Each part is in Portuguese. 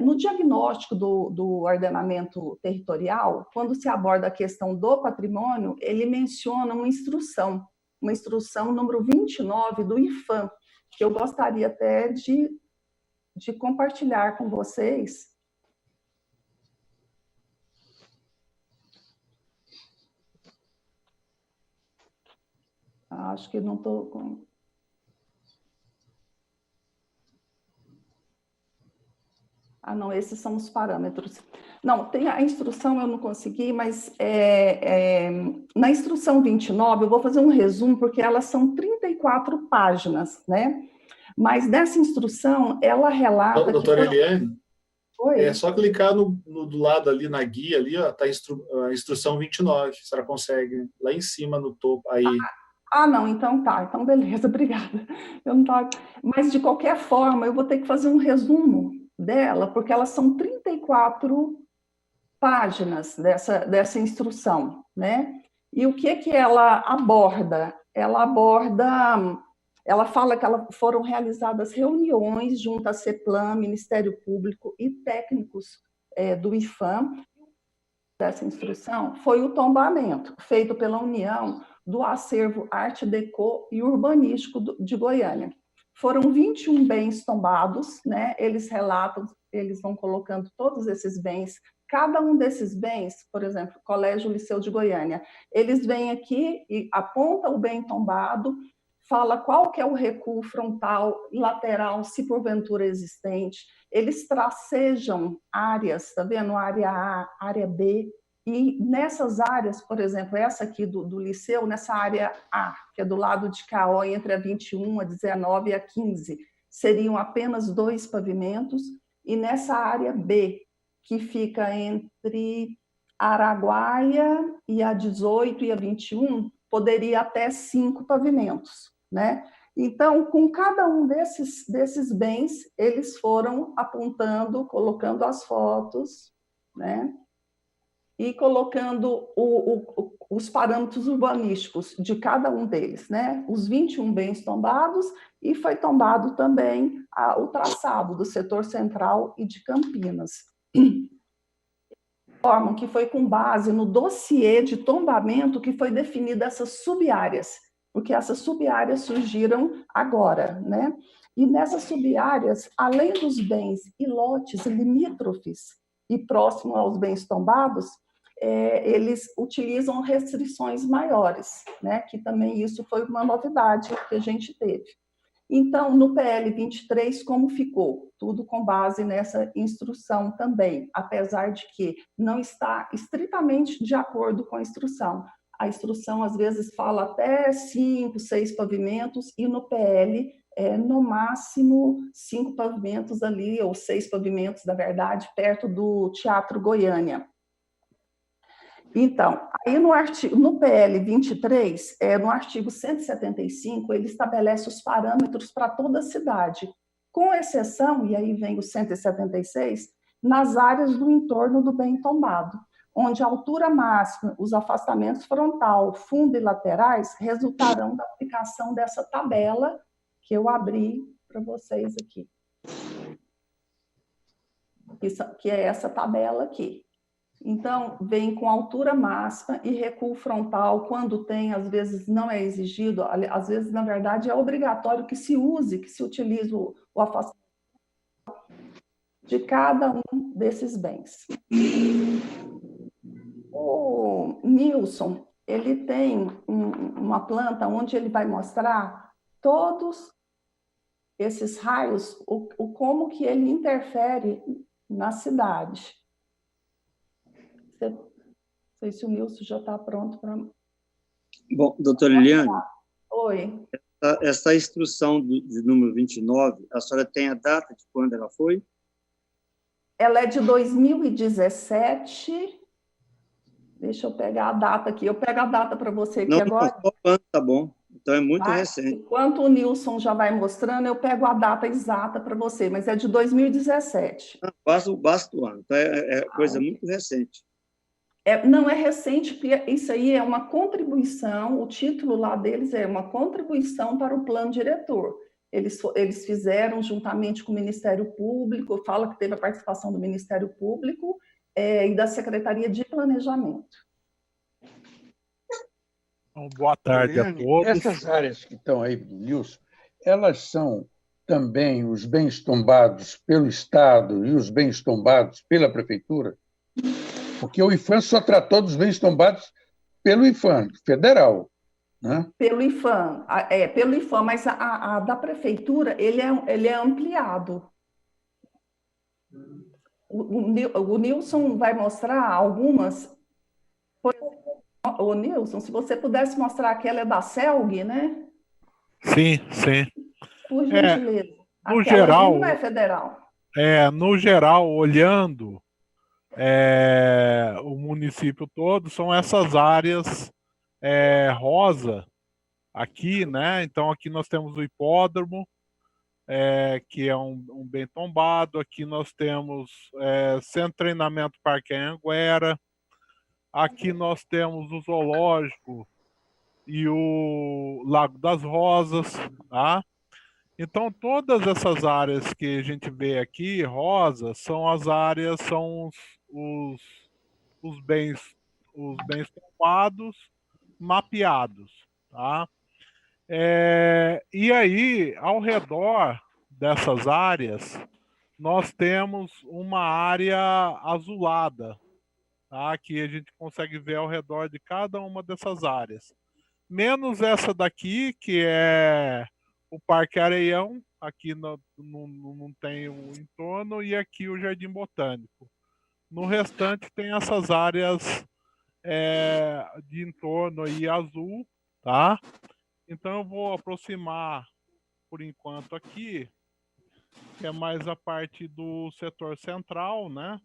No diagnóstico do ordenamento territorial, quando se aborda a questão do patrimônio, ele menciona uma instrução número 29 do IFAM, que eu gostaria até de compartilhar com vocês. Acho que não estou com... não, esses são os parâmetros. Não, tem a instrução, eu não consegui, mas na instrução 29, eu vou fazer um resumo, porque elas são 34 páginas, né? Mas dessa instrução, ela relata... Doutora Eliane, Oi? é só clicar do lado ali na guia, ali, ó, tá a instrução 29, a senhora consegue, lá em cima no topo, aí... Não, então tá, então beleza, obrigada. Eu não tava... Mas, de qualquer forma, eu vou ter que fazer um resumo dela, porque elas são 34 páginas dessa instrução, né? E o que ela aborda? Ela fala que foram realizadas reuniões junto à CEPLAN, Ministério Público e técnicos do IFAM. Dessa instrução foi o tombamento, feito pela União do Acervo Arte Deco e Urbanístico de Goiânia. Foram 21 bens tombados, né? Eles relatam, eles vão colocando todos esses bens. Cada um desses bens, por exemplo, Colégio Liceu de Goiânia, eles vêm aqui e apontam o bem tombado, fala qual que é o recuo frontal e lateral, se porventura existente. Eles tracejam áreas, tá vendo? Área A, área B, e nessas áreas, por exemplo, essa aqui do Liceu, nessa área A, que é do lado de cá, entre a 21, a 19 e a 15, seriam apenas 2 pavimentos, e nessa área B, que fica entre a Araguaia e a 18 e a 21, poderia até 5 pavimentos, né? Então, com cada um desses bens, eles foram apontando, colocando as fotos, né? E colocando os parâmetros urbanísticos de cada um deles, né? Os 21 bens tombados, e foi tombado também o traçado do setor central e de Campinas. Informam que foi com base no dossiê de tombamento que foi definida essas sub-áreas, porque essas sub-áreas surgiram agora, né? E nessas sub-áreas, além dos bens e lotes limítrofes e próximo aos bens tombados, eles utilizam restrições maiores, né? Que também isso foi uma novidade que a gente teve. Então, no PL 23, como ficou? Tudo com base nessa instrução também, apesar de que não está estritamente de acordo com a instrução. A instrução, às vezes, fala até 5, 6 pavimentos, e no PL, no máximo 5 pavimentos ali, ou 6 pavimentos, na verdade, perto do Teatro Goiânia. Então, aí no PL 23, no artigo 175, ele estabelece os parâmetros para toda a cidade, com exceção, e aí vem o 176, nas áreas do entorno do bem tombado, onde a altura máxima, os afastamentos frontal, fundo e laterais resultarão da aplicação dessa tabela que eu abri para vocês aqui. Que é essa tabela aqui. Então, vem com altura máxima e recuo frontal, quando tem, às vezes não é exigido, às vezes, na verdade, é obrigatório que se utilize o afastamento de cada um desses bens. O Nilson, ele tem uma planta onde ele vai mostrar todos esses raios, como que ele interfere na cidade. Não sei se o Nilson já está pronto para... Bom, doutora Eliane. Oi. Essa instrução de número 29, a senhora tem a data de quando ela foi? Ela é de 2017. Deixa eu pegar a data aqui. Eu pego a data para você aqui agora. Não, tá bom. Então é muito recente. Enquanto o Nilson já vai mostrando, eu pego a data exata para você, mas é de 2017. Basta o ano. Então é coisa muito recente. Não é recente, porque isso aí é uma contribuição, o título lá deles é uma contribuição para o plano diretor. eles fizeram juntamente com o Ministério Público, fala que teve a participação do Ministério Público e da Secretaria de Planejamento. Então, boa tarde a todos. Essas áreas que estão aí, Nilson, elas são também os bens tombados pelo Estado e os bens tombados pela Prefeitura? Porque o IPHAN só tratou dos bens tombados pelo IPHAN federal, né? Pelo IPHAN, mas a da Prefeitura ele é ampliado. O Nilson vai mostrar algumas. Ô, Nilson, se você pudesse mostrar aquela é da CELG, né? Sim, sim. Por gentileza. No Aquela geral, não é federal. No geral, olhando o município todo, são essas áreas rosa aqui, né? Então, aqui nós temos o hipódromo, que é um bem tombado. Aqui nós temos Centro de Treinamento Parque Anhanguera. Aqui nós temos o zoológico e o Lago das Rosas, tá? Então, todas essas áreas que a gente vê aqui, rosa, são as áreas, são os bens tombados, mapeados, tá? E aí, ao redor dessas áreas, nós temos uma área azulada, tá? Que a gente consegue ver ao redor de cada uma dessas áreas. Menos essa daqui, que é o Parque Areião, aqui não tem o entorno, e aqui o Jardim Botânico. No restante tem essas áreas de entorno aí azul, tá? Então eu vou aproximar por enquanto aqui, que é mais a parte do setor central, né?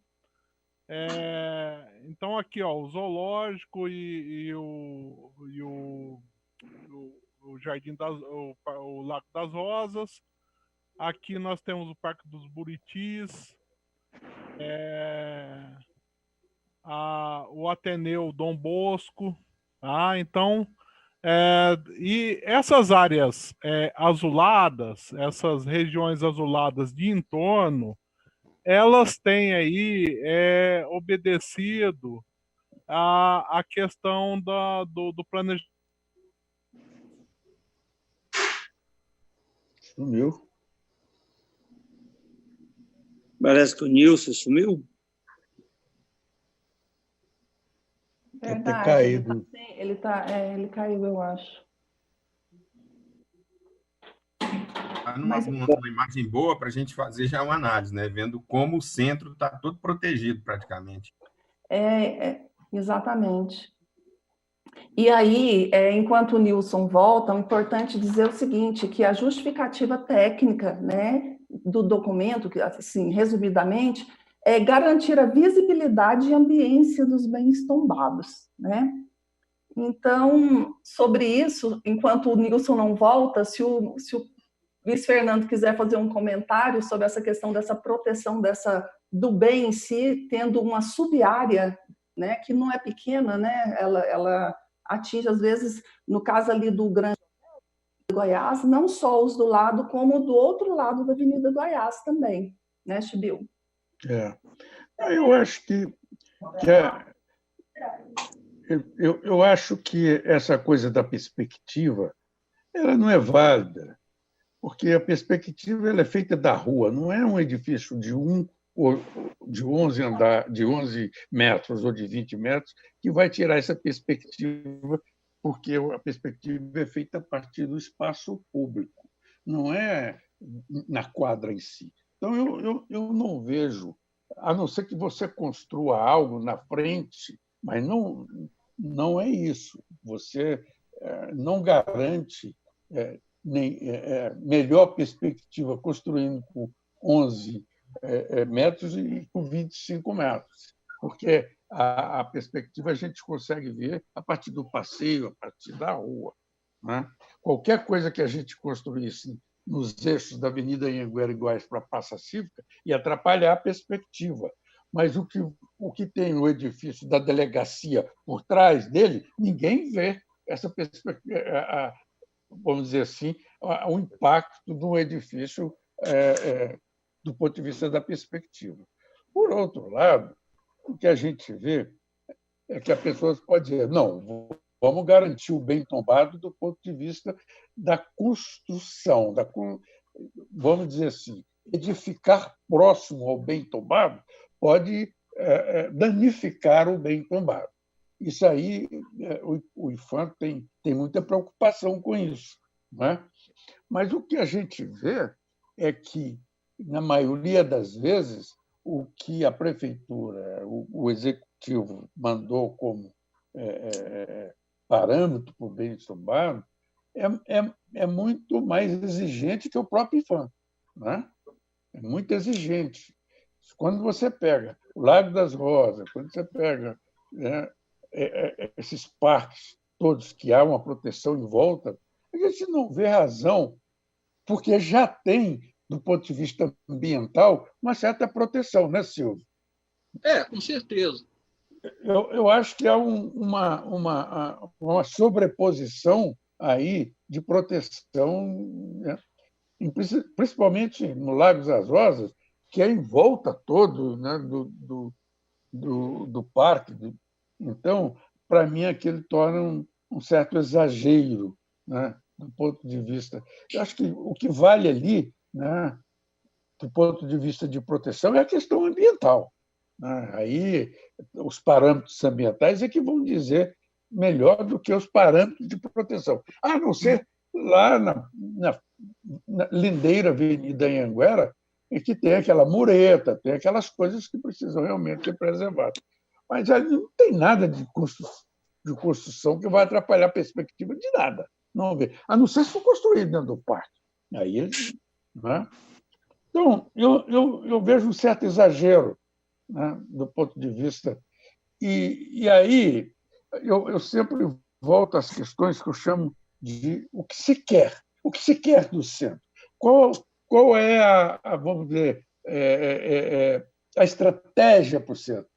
Então aqui, ó, o zoológico e o Jardim o Lago das Rosas. Aqui nós temos o Parque dos Buritis, o Ateneu Dom Bosco, tá? Então, e essas áreas azuladas, essas regiões azuladas de entorno, elas têm aí obedecido a questão do planejamento. Sumiu. Parece que o Nilson sumiu. Deve ter Verdade, caído. ele caiu, eu acho. Uma imagem boa para a gente fazer já uma análise, né? Vendo como o centro está todo protegido praticamente. Exatamente. E aí, enquanto o Nilson volta, é importante dizer o seguinte, que a justificativa técnica, né, do documento, que, assim, resumidamente, é garantir a visibilidade e ambiência dos bens tombados, né? Então, sobre isso, enquanto o Nilson não volta, se o Luiz Fernando quiser fazer um comentário sobre essa questão dessa proteção do bem em si, tendo uma sub-área, né, que não é pequena, né, ela atinge, às vezes, no caso ali do Grande Goiás, não só os do lado, como do outro lado da Avenida Goiás também, né, Chibil? Eu acho que eu acho que essa coisa da perspectiva, ela não é válida, porque a perspectiva ela é feita da rua, não é um edifício de 11 metros ou de 20 metros que vai tirar essa perspectiva, porque a perspectiva é feita a partir do espaço público, não é na quadra em si. Então, eu não vejo, a não ser que você construa algo na frente, mas não é isso. Você não garante melhor perspectiva construindo com 11 metros e com 25 metros, porque a perspectiva a gente consegue ver a partir do passeio, a partir da rua, né? Qualquer coisa que a gente construísse nos eixos da Avenida Anhanguera e Goiás para a Praça Cívica ia atrapalhar a perspectiva. Mas o que tem no edifício da delegacia por trás dele, ninguém vê essa perspectiva. vamos dizer assim, o impacto do edifício do ponto de vista da perspectiva. Por outro lado, o que a gente vê é que a pessoa pode dizer, não, vamos garantir o bem tombado do ponto de vista da construção, vamos dizer assim, edificar próximo ao bem tombado pode danificar o bem tombado. Isso aí, o IPHAN tem muita preocupação com isso. Não é? Mas o que a gente vê é que, na maioria das vezes, o que a prefeitura, o executivo mandou como parâmetro para o bem tombado é muito mais exigente que o próprio IPHAN. Não é? É muito exigente. Quando você pega o Lago das Rosas, quando você pega esses parques todos que há uma proteção em volta, a gente não vê razão, porque já tem, do ponto de vista ambiental, uma certa proteção, né, Silvio? Com certeza. Eu acho que há uma sobreposição aí de proteção, né? Principalmente no Lago das Rosas, que é em volta todo, né, do parque. Então, para mim, aquilo torna um certo exagero, né, do ponto de vista. Eu acho que o que vale ali, né, do ponto de vista de proteção, é a questão ambiental. Né? Aí, os parâmetros ambientais é que vão dizer melhor do que os parâmetros de proteção. A não ser lá na lindeira Avenida Anhanguera, em que tem aquela mureta, tem aquelas coisas que precisam realmente ser preservadas. Mas ali não tem nada de construção que vai atrapalhar a perspectiva de nada. Não vê. A não ser se for construído dentro do parque. Aí, né? Então, eu vejo um certo exagero, né, do ponto de vista. E aí, eu sempre volto às questões que eu chamo de o que se quer. O que se quer do centro? Qual é vamos dizer, a estratégia para o centro?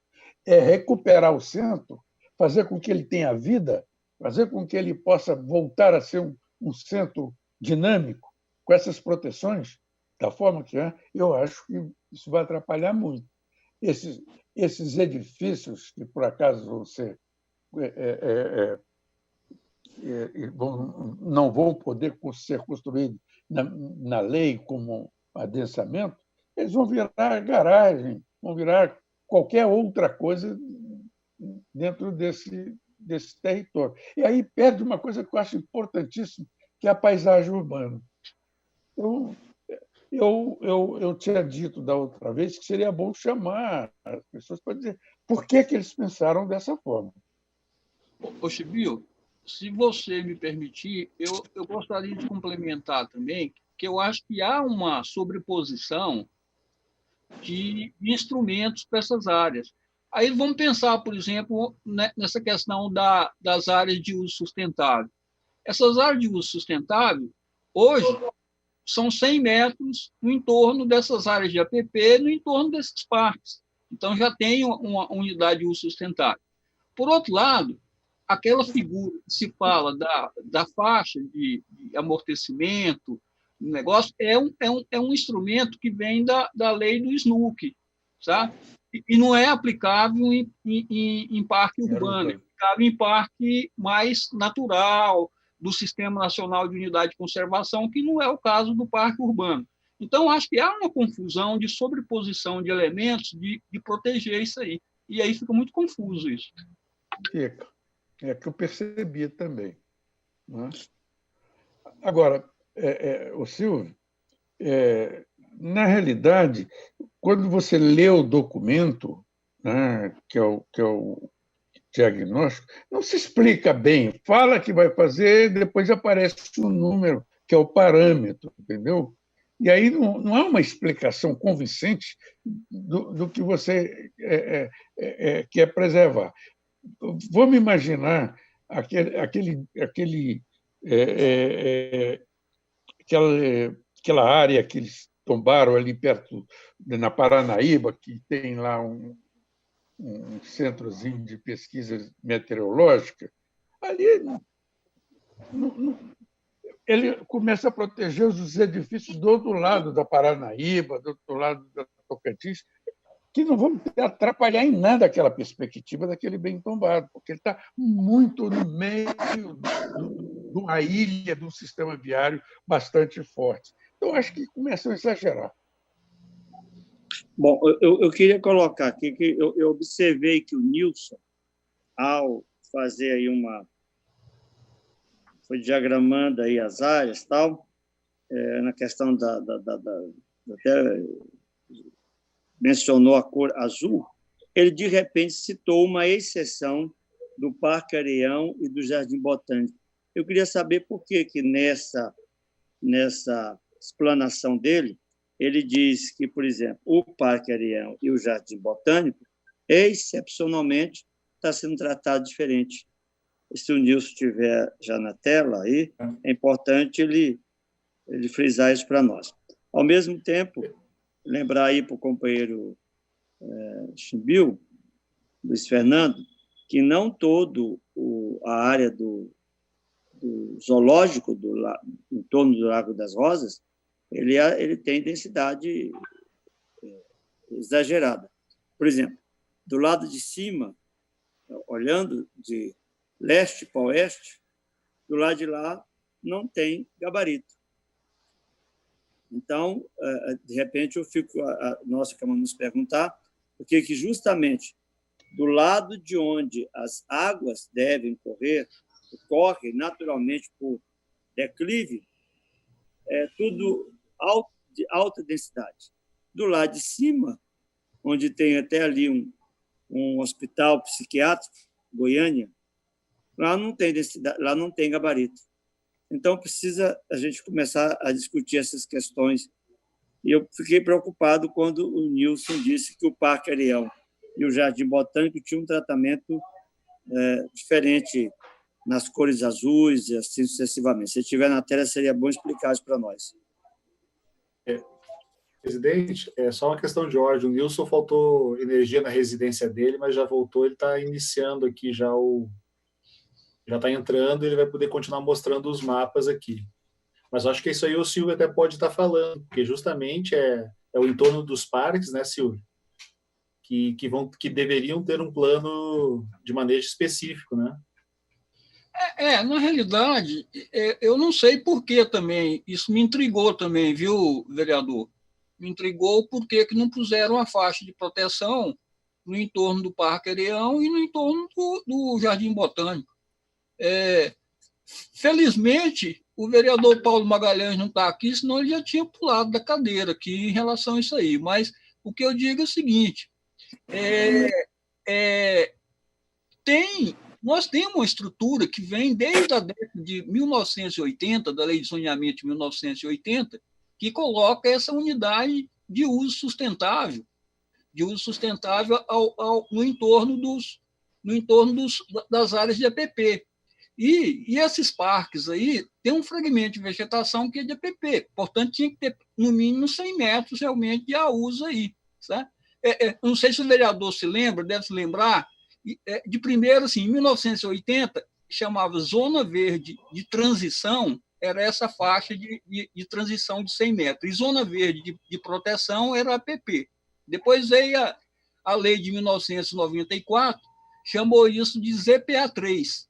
É recuperar o centro, fazer com que ele tenha vida, fazer com que ele possa voltar a ser um centro dinâmico, com essas proteções, da forma que é. Eu acho que isso vai atrapalhar muito. Esses edifícios, que por acaso vão ser não vão poder ser construídos na lei como adensamento, eles vão virar garagem, vão virar qualquer outra coisa dentro desse território. E aí perde uma coisa que eu acho importantíssima, que é a paisagem urbana. Eu tinha dito da outra vez que seria bom chamar as pessoas para dizer por que eles pensaram dessa forma. Ô, Chibio, se você me permitir, eu gostaria de complementar também, que eu acho que há uma sobreposição de instrumentos para essas áreas. Aí vamos pensar, por exemplo, nessa questão das áreas de uso sustentável. Essas áreas de uso sustentável, hoje, são 100 metros no entorno dessas áreas de APP, no entorno desses parques. Então, já tem uma unidade de uso sustentável. Por outro lado, aquela figura que se fala da faixa de amortecimento, do negócio, é um instrumento que vem da lei do SNUC, sabe? E não é aplicável em parque urbano, é aplicável em parque mais natural, do Sistema Nacional de Unidade de Conservação, que não é o caso do parque urbano. Então, acho que há uma confusão de sobreposição de elementos de proteger isso aí. E aí fica muito confuso isso. Fica. É que eu percebi também. Né? Agora, o Silvio, na realidade, quando você lê o documento, né, que é o diagnóstico, não se explica bem. Fala que vai fazer, depois aparece um número, que é o parâmetro, entendeu? E aí não há uma explicação convincente do que você quer preservar. Vamos imaginar aquela área que eles tombaram ali perto, na Paranaíba, que tem lá um centrozinho de pesquisa meteorológica. Ali ele começa a proteger os edifícios do outro lado da Paranaíba, do outro lado da Tocantins, que não vão atrapalhar em nada aquela perspectiva daquele bem tombado, porque ele está muito no meio de uma ilha, de um sistema viário bastante forte. Então, acho que começam a exagerar. Bom, eu queria colocar aqui que eu observei que o Nilson, ao fazer aí foi diagramando aí as áreas, tal, na questão até mencionou a cor azul, ele, de repente, citou uma exceção do Parque Areião e do Jardim Botânico. Eu queria saber por que nessa explanação dele, ele diz que, por exemplo, o Parque Areião e o Jardim Botânico, excepcionalmente, está sendo tratado diferente. Se o Nilson estiver já na tela, aí, é importante ele frisar isso para nós. Ao mesmo tempo, lembrar aí para o companheiro Chimbio, Luiz Fernando, que não todo a área do zoológico em torno do Lago das Rosas ele tem densidade exagerada. Por exemplo, do lado de cima, olhando de leste para oeste, do lado de lá não tem gabarito. Então, de repente, nós ficamos a nos perguntar por que justamente do lado de onde as águas devem correr, correm naturalmente por declive, é tudo de alta densidade. Do lado de cima, onde tem até ali um hospital psiquiátrico, Goiânia, lá não tem densidade, lá não tem gabarito. Então, precisa a gente começar a discutir essas questões. E eu fiquei preocupado quando o Nilson disse que o Parque Areião e o Jardim Botânico tinham um tratamento diferente nas cores azuis e assim sucessivamente. Se estiver na tela, seria bom explicar isso para nós. Presidente, é só uma questão de ordem. O Nilson faltou energia na residência dele, mas já voltou, ele está iniciando aqui já está entrando, ele vai poder continuar mostrando os mapas aqui. Mas acho que isso aí o Silvio até pode estar falando, porque justamente é o entorno dos parques, né, Silvio? Que deveriam ter um plano de manejo específico, né? Na realidade, eu não sei por que também, isso me intrigou também, viu, vereador? Me intrigou porque que não puseram a faixa de proteção no entorno do Parque Areião e no entorno do Jardim Botânico. Felizmente, o vereador Paulo Magalhães não está aqui, senão ele já tinha pulado da cadeira aqui em relação a isso aí. Mas o que eu digo é o seguinte, nós temos uma estrutura que vem desde a década de 1980, da Lei de Zoneamento de 1980, que coloca essa unidade de uso sustentável no entorno das áreas de APP. E esses parques aí tem um fragmento de vegetação que é de APP, portanto, tinha que ter, no mínimo, 100 metros realmente de AUS aí. Certo? Não sei se o vereador se lembra, deve se lembrar, de primeiro, assim, em 1980, chamava Zona Verde de Transição, era essa faixa de transição de 100 metros, e Zona Verde de Proteção era a APP. Depois veio a lei de 1994, chamou isso de ZPA3.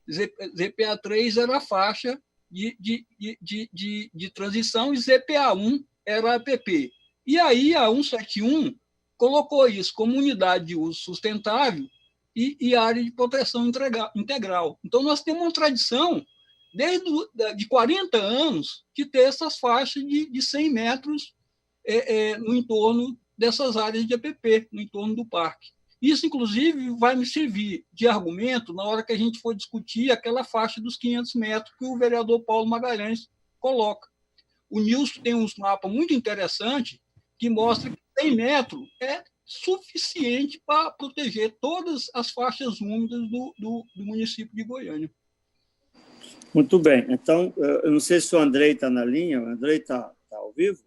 ZPA3 era a faixa de transição e ZPA1 era a APP. E aí a 171 colocou isso como unidade de uso sustentável e área de proteção integral. Então, nós temos uma tradição, de 40 anos, de ter essas faixas de 100 metros no entorno dessas áreas de APP, no entorno do parque. Isso, inclusive, vai me servir de argumento na hora que a gente for discutir aquela faixa dos 500 metros que o vereador Paulo Magalhães coloca. O Nilson tem uns mapas muito interessantes que mostram que 100 metros é suficiente para proteger todas as faixas úmidas do município de Goiânia. Muito bem. Então, eu não sei se o Andrei está na linha. O Andrei está ao vivo?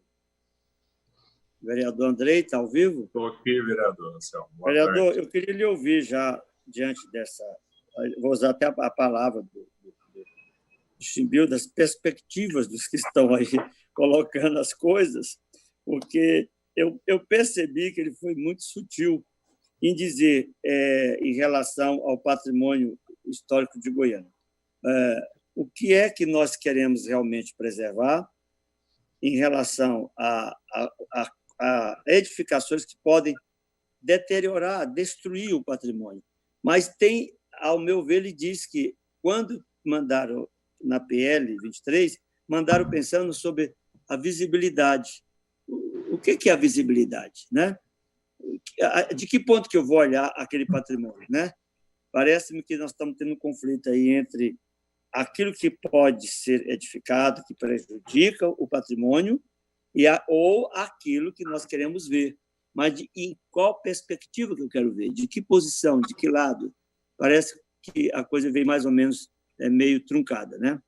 O vereador Andrei está ao vivo? Estou aqui, vereador Anselmo. Vereador, eu queria lhe ouvir já diante dessa... Vou usar até a palavra do Chimbio, das perspectivas dos que estão aí colocando as coisas, porque eu percebi que ele foi muito sutil em dizer, em relação ao patrimônio histórico de Goiânia, o que é que nós queremos realmente preservar em relação a edificações que podem deteriorar, destruir o patrimônio. Mas tem, ao meu ver, ele diz que, quando mandaram na PL 23, mandaram pensando sobre a visibilidade. O que é a visibilidade, né? De que ponto que eu vou olhar aquele patrimônio, né? Parece-me que nós estamos tendo um conflito aí entre aquilo que pode ser edificado, que prejudica o patrimônio, ou aquilo que nós queremos ver. Mas em qual perspectiva que eu quero ver? De que posição? De que lado? Parece que a coisa veio mais ou menos meio truncada, né?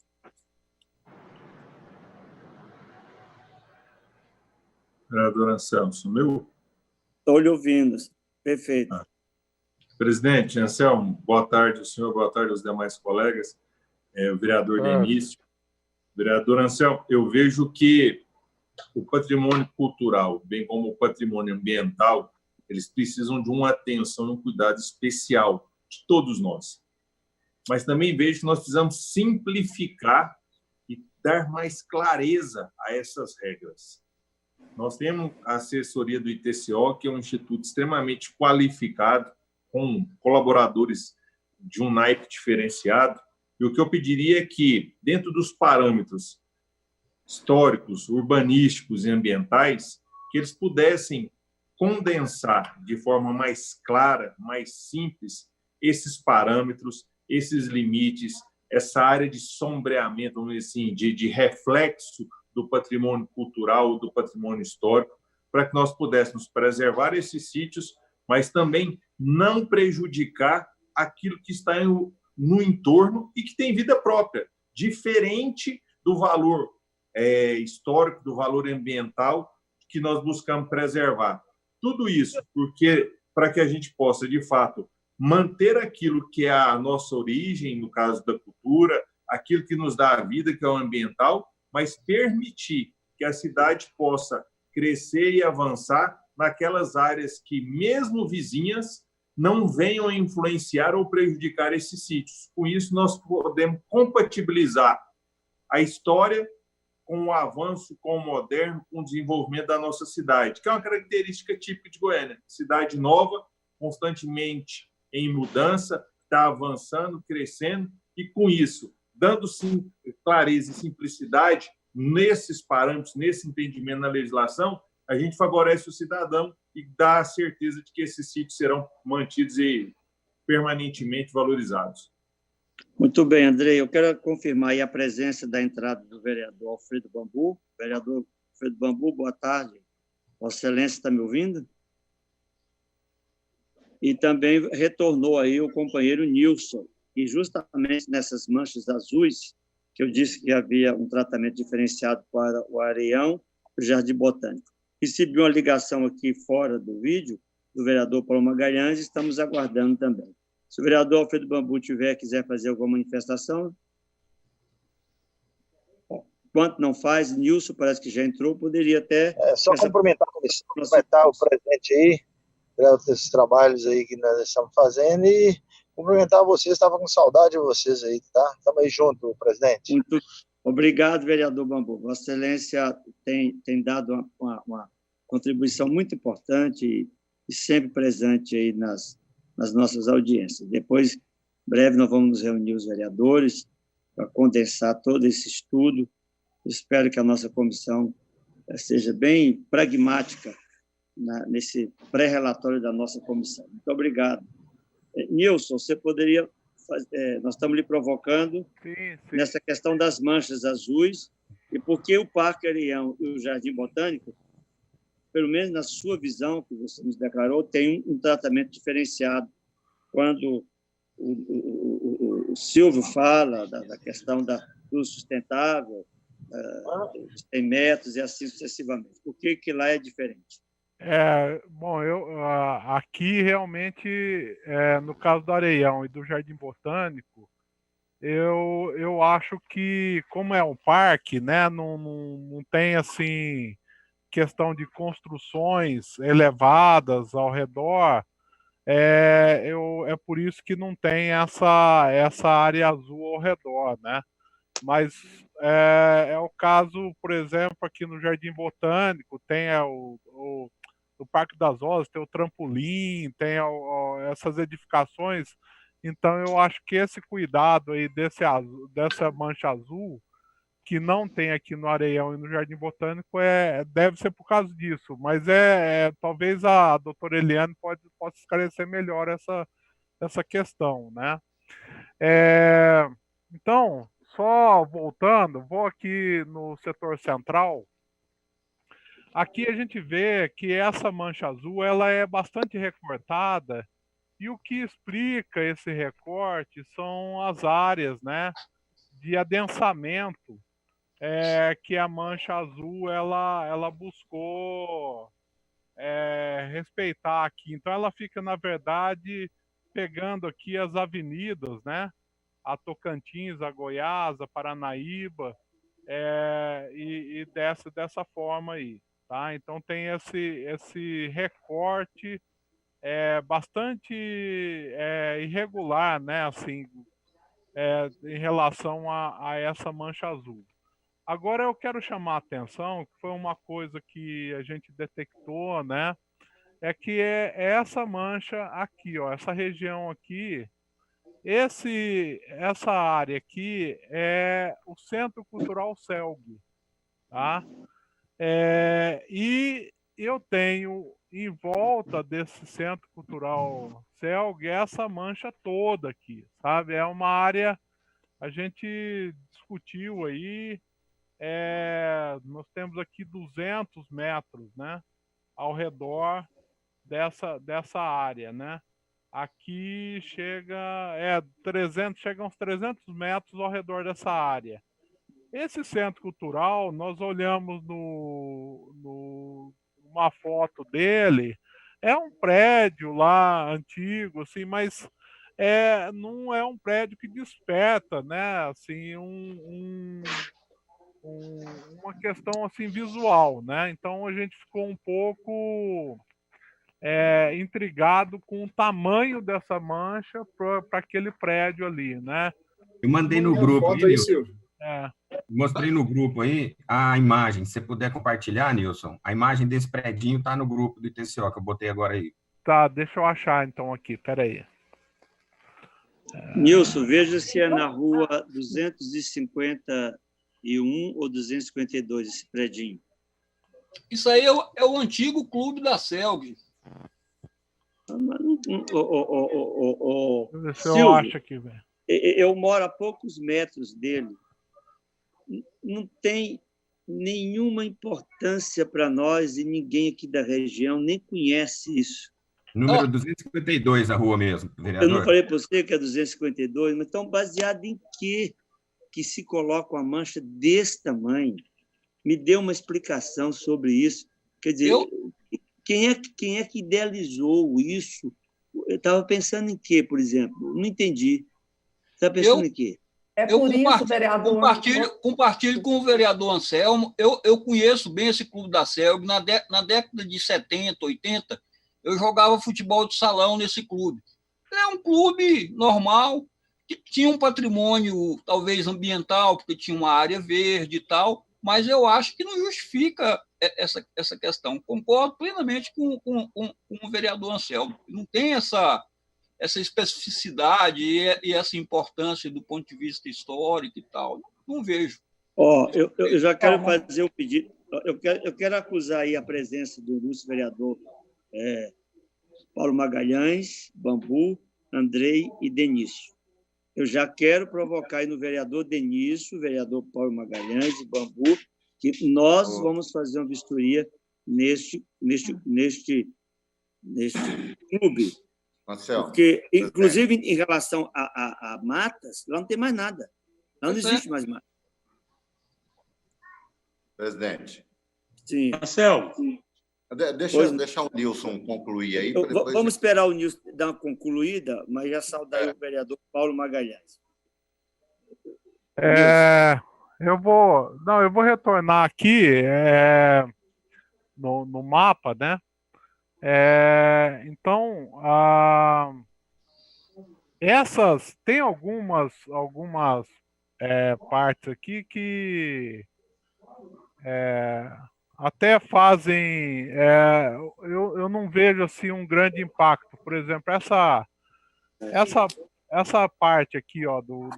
Vereador Anselmo, sumiu? Estou lhe ouvindo. Perfeito. Presidente, Anselmo, boa tarde ao senhor, boa tarde aos demais colegas. O vereador Denício. Vereador Anselmo, eu vejo que o patrimônio cultural, bem como o patrimônio ambiental, eles precisam de uma atenção e um cuidado especial de todos nós. Mas também vejo que nós precisamos simplificar e dar mais clareza a essas regras. Nós temos a assessoria do ITCO, que é um instituto extremamente qualificado, com colaboradores de um naipe diferenciado, e o que eu pediria é que, dentro dos parâmetros históricos, urbanísticos e ambientais, que eles pudessem condensar de forma mais clara, mais simples, esses parâmetros, esses limites, essa área de sombreamento, vamos dizer assim, de reflexo do patrimônio cultural, do patrimônio histórico, para que nós pudéssemos preservar esses sítios, mas também não prejudicar aquilo que está no entorno e que tem vida própria, diferente do valor histórico, do valor ambiental que nós buscamos preservar. Tudo isso porque, para que a gente possa, de fato, manter aquilo que é a nossa origem, no caso da cultura, aquilo que nos dá a vida, que é o ambiental, mas permitir que a cidade possa crescer e avançar naquelas áreas que, mesmo vizinhas, não venham a influenciar ou prejudicar esses sítios. Com isso, nós podemos compatibilizar a história com o avanço, com o moderno, com o desenvolvimento da nossa cidade, que é uma característica típica de Goiânia. Cidade nova, constantemente em mudança, está avançando, crescendo, e com isso, dando clareza e simplicidade nesses parâmetros, nesse entendimento na legislação, a gente favorece o cidadão e dá a certeza de que esses sítios serão mantidos e permanentemente valorizados. Muito bem, Andrei. Eu quero confirmar aí a presença da entrada do vereador Alfredo Bambu. Vereador Alfredo Bambu, boa tarde. Vossa Excelência está me ouvindo? E também retornou aí o companheiro Nilson, e justamente nessas manchas azuis, que eu disse que havia um tratamento diferenciado para o Areião e o Jardim Botânico. Recebi uma ligação aqui fora do vídeo, do vereador Paulo Magalhães, estamos aguardando também. Se o vereador Alfredo Bambu quiser fazer alguma manifestação, enquanto não faz, Nilson parece que já entrou, poderia até... Só cumprimentar a comissão, cumprimentar o presidente aí, pelos trabalhos aí que nós estamos fazendo, e cumprimentar vocês, estava com saudade de vocês aí, tá? Estamos aí junto, presidente. Muito obrigado, vereador Bambu. Vossa Excelência tem dado uma contribuição muito importante e sempre presente aí nas nossas audiências. Depois, em breve, nós vamos reunir os vereadores para condensar todo esse estudo. Espero que a nossa comissão seja bem pragmática nesse pré-relatório da nossa comissão. Muito obrigado. Nilson, você poderia... nós estamos lhe provocando nessa questão das manchas azuis e por que o Parque Areião e o Jardim Botânico, pelo menos na sua visão, que você nos declarou, tem um tratamento diferenciado. Quando o Silvio fala da questão do sustentável, dos 100 metros e assim sucessivamente. Por que lá é diferente? Bom, aqui realmente, no caso do Areião e do Jardim Botânico, eu acho que, como é um parque, né, não tem assim questão de construções elevadas ao redor. É por isso que não tem essa área azul ao redor, né? Mas é o caso, por exemplo, aqui no Jardim Botânico, tem o Parque das Rosas, tem o trampolim, tem essas edificações. Então, eu acho que esse cuidado aí dessa mancha azul, que não tem aqui no Areião e no Jardim Botânico, deve ser por causa disso. Mas talvez a doutora Eliane possa esclarecer melhor essa questão, né? Então, só voltando, vou aqui no setor central. Aqui a gente vê que essa mancha azul ela é bastante recortada, e o que explica esse recorte são as áreas, né, de adensamento que a mancha azul ela buscou respeitar aqui. Então ela fica, na verdade, pegando aqui as avenidas, né? A Tocantins, a Goiás, a Paranaíba, e dessa forma aí, tá? Então tem esse recorte bastante irregular, né? Assim, em relação a essa mancha azul. Agora eu quero chamar a atenção, que foi uma coisa que a gente detectou, né? É que essa mancha aqui, ó, essa região aqui, essa área aqui é o Centro Cultural Celg, tá? E eu tenho em volta desse Centro Cultural Celg essa mancha toda aqui, sabe? É uma área, a gente discutiu aí, nós temos aqui 200 metros, né, ao redor dessa área, né? Aqui chega uns 300 metros ao redor dessa área. Esse centro cultural, nós olhamos numa foto dele, é um prédio lá antigo, assim, mas não é um prédio que desperta, né? Assim, uma questão assim visual, né? Então a gente ficou um pouco intrigado com o tamanho dessa mancha para aquele prédio ali, né? Eu mandei no grupo aí, Nilson. É. Mostrei no grupo aí a imagem. Se você puder compartilhar, Nilson, a imagem desse predinho está no grupo do ITCO, que eu botei agora aí. Tá, deixa eu achar então aqui, peraí. Nilson, veja se é na rua 251 ou 252, esse predinho. Isso aí é o antigo clube da Celg. Eu acho aqui, velho. Eu moro a poucos metros dele. Não tem nenhuma importância para nós e ninguém aqui da região nem conhece isso. Número 252, a rua mesmo, vereador. Eu não falei para você que é 252, mas estão baseado em quê que se coloca uma mancha desse tamanho? Me dê uma explicação sobre isso. Quer dizer, quem é que idealizou isso? Eu estava pensando em quê, por exemplo? Não entendi. Está pensando em quê? Por isso, vereador... Compartilho com o vereador Anselmo. Eu conheço bem esse clube da Celg. Na década de 70, 80, eu jogava futebol de salão nesse clube. É um clube normal, que tinha um patrimônio, talvez ambiental, porque tinha uma área verde e tal, mas eu acho que não justifica essa questão. Concordo plenamente com o vereador Anselmo. Não tem essa especificidade e essa importância do ponto de vista histórico e tal. Não vejo. Eu já quero fazer um pedido. Eu quero acusar aí a presença do ilustre vereador Paulo Magalhães, Bambu, Andrei e Denício. Eu já quero provocar aí no vereador Denício, vereador Paulo Magalhães e Bambu, que nós vamos fazer uma vistoria neste clube. Marcelo, porque, inclusive, em relação a matas, lá não tem mais nada. Lá não existe mais mata. Presidente. Sim. Marcelo. Deixa o Nilson concluir aí. Vamos esperar o Nilson dar uma concluída, mas já saudar o vereador Paulo Magalhães. Eu vou retornar aqui no mapa, né? Então, tem algumas partes aqui que até fazem, eu não vejo assim um grande impacto. Por exemplo, essa parte aqui, ó, do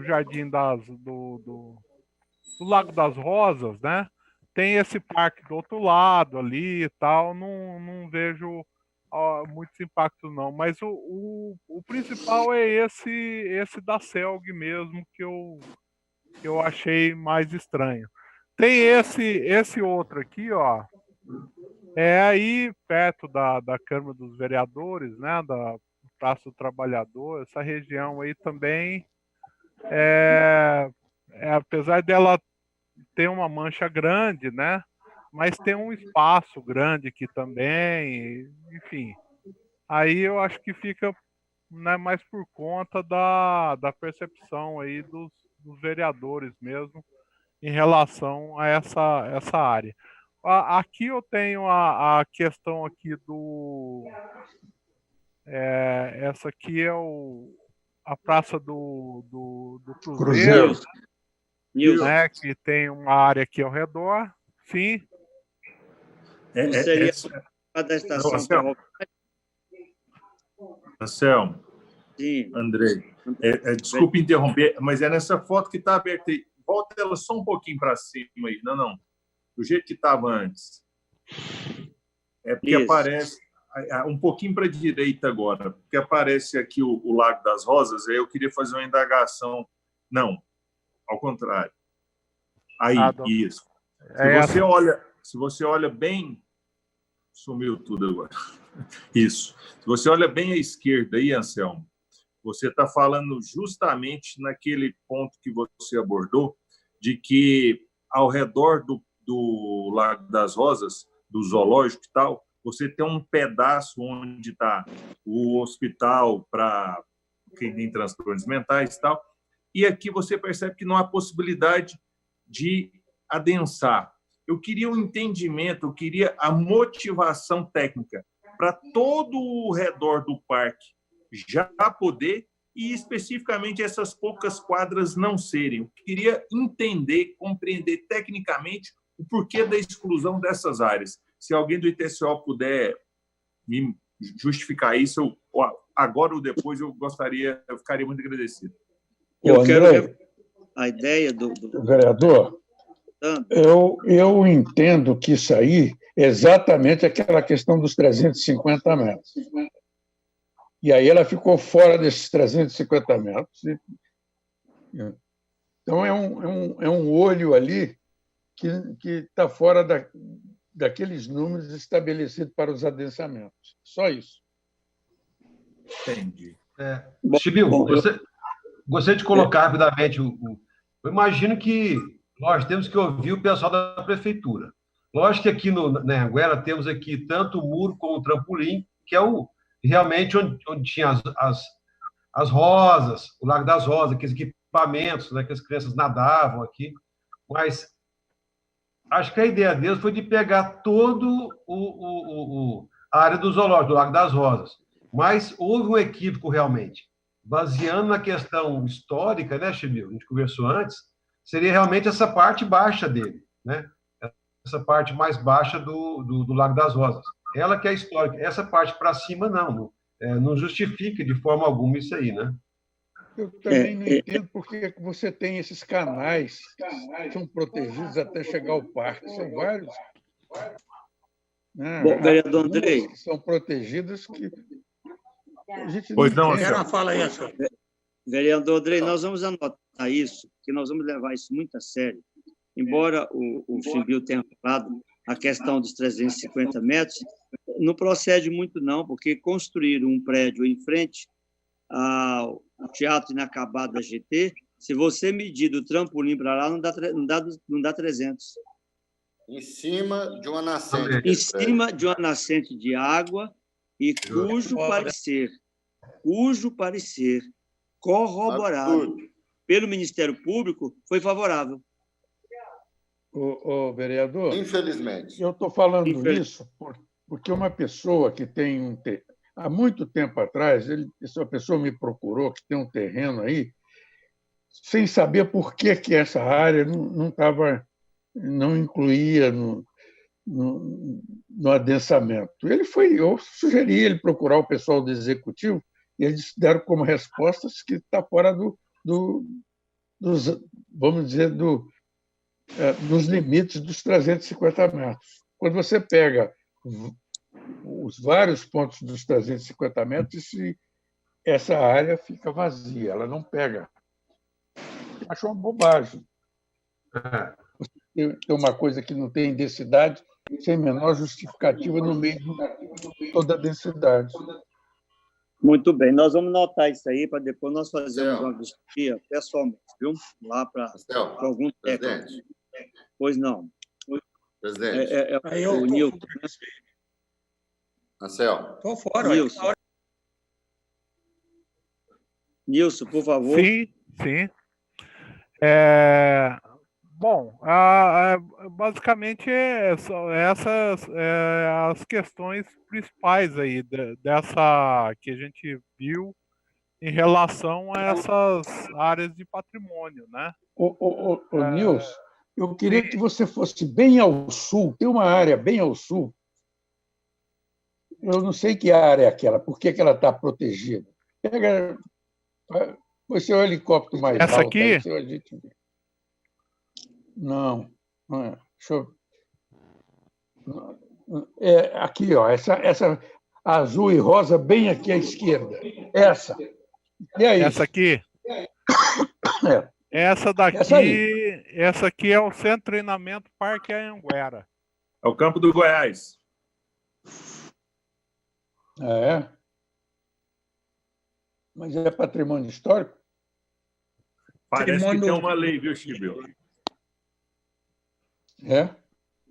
Jardim do Lago das Rosas, né? Tem esse parque do outro lado ali e tal, não vejo muitos impactos não, mas o principal é esse da Celg mesmo que eu achei mais estranho. Tem esse outro aqui, ó, aí perto da Câmara dos Vereadores, né, da Praça do Trabalhador, essa região aí também, apesar dela ter uma mancha grande, né, mas tem um espaço grande aqui também, enfim. Aí eu acho que fica, né, mais por conta da percepção aí dos vereadores mesmo em relação a essa área. Aqui eu tenho a questão aqui essa aqui é a Praça do Cruzeiro, né, que tem uma área aqui ao redor, sim. Seria a da estação ferroviária? Anselmo, Sim. Andrei, desculpe interromper, mas é nessa foto que está aberta aí. Volta ela só um pouquinho para cima aí. Não. Do jeito que estava antes. É porque aparece um pouquinho para a direita agora, porque aparece aqui o Lago das Rosas, aí eu queria fazer uma indagação. Não, ao contrário. Aí, isso. Se você olha bem... Sumiu tudo agora. Isso. Se você olha bem à esquerda aí, Anselmo, você está falando justamente naquele ponto que você abordou, de que ao redor do Lago das Rosas, do zoológico e tal, você tem um pedaço onde está o hospital para quem tem transtornos mentais e tal, e aqui você percebe que não há possibilidade de adensar. Eu queria um entendimento, eu queria a motivação técnica para todo o redor do parque já poder, e especificamente essas poucas quadras não serem. Eu queria entender, compreender tecnicamente o porquê da exclusão dessas áreas. Se alguém do ITCO puder me justificar isso, agora ou depois eu ficaria muito agradecido. Eu quero a ideia do vereador. Eu entendo que isso aí é exatamente aquela questão dos 350 metros. E aí ela ficou fora desses 350 metros. Então, é um olho ali que está fora daqueles números estabelecidos para os adensamentos. Só isso. Entendi. Chibiu, gostaria de colocar rapidamente eu imagino que nós temos que ouvir o pessoal da prefeitura. Lógico que aqui na Anguera temos aqui tanto o muro como o trampolim, que é realmente onde tinha as rosas, o Lago das Rosas, aqueles equipamentos, né, que as crianças nadavam aqui. Mas acho que a ideia deles foi de pegar todo a área do zoológico, do Lago das Rosas. Mas houve um equívoco realmente. Baseando na questão histórica, né, Chibiu? A gente conversou antes, seria realmente essa parte baixa dele, né? Essa parte mais baixa do Lago das Rosas. Ela que é histórica. Essa parte para cima, não justifica de forma alguma isso aí, né? Eu também não entendo porque você tem esses canais que são protegidos até chegar ao parque. São vários. Bom, vereador Andrei. Que são protegidos que a gente pois não, fala isso. Vereador Andrei, nós vamos anotar isso, que nós vamos levar isso muito a sério. Embora o Chibiu tenha falado a questão dos 350 metros, não procede muito não, porque construir um prédio em frente ao Teatro Inacabado da GT, se você medir do trampolim para lá, não dá 300. Em cima de uma nascente. Em cima de uma nascente de água e cujo parecer corroborado pelo Ministério Público foi favorável. Vereador, Infelizmente. eu estou falando isso porque uma pessoa que tem há muito tempo atrás, essa pessoa me procurou, que tem um terreno aí, sem saber por que essa área não incluía no adensamento. Eu sugeri ele procurar o pessoal do Executivo e eles deram como respostas que está fora dos, vamos dizer, dos limites dos 350 metros. Quando você pega os vários pontos dos 350 metros, essa área fica vazia, ela não pega. Acho uma bobagem. Tem uma coisa que não tem densidade, sem menor justificativa no meio de toda a densidade. Muito bem, nós vamos notar isso aí para depois nós fazermos uma vistoria pessoalmente, viu? Lá para algum técnico. Pois não. Presidente. O Nilson. Marcel. Estou fora. Nilson, por favor. Sim. Bom, basicamente essas as questões principais aí dessa que a gente viu em relação a essas áreas de patrimônio, né? Nilson, eu queria que você fosse bem ao sul, tem uma área bem ao sul, eu não sei que área é aquela, por que ela está protegida. Põe seu helicóptero mais essa alto. Aqui? Aí, a gente vê. Não é. Deixa eu... aqui, ó, essa azul e rosa bem aqui à esquerda. Essa. E aí? Essa aqui? Essa aqui é o Centro de Treinamento Parque Anhanguera. É o Campo do Goiás. Mas é patrimônio histórico? Parece que tem uma lei, viu, Chibio?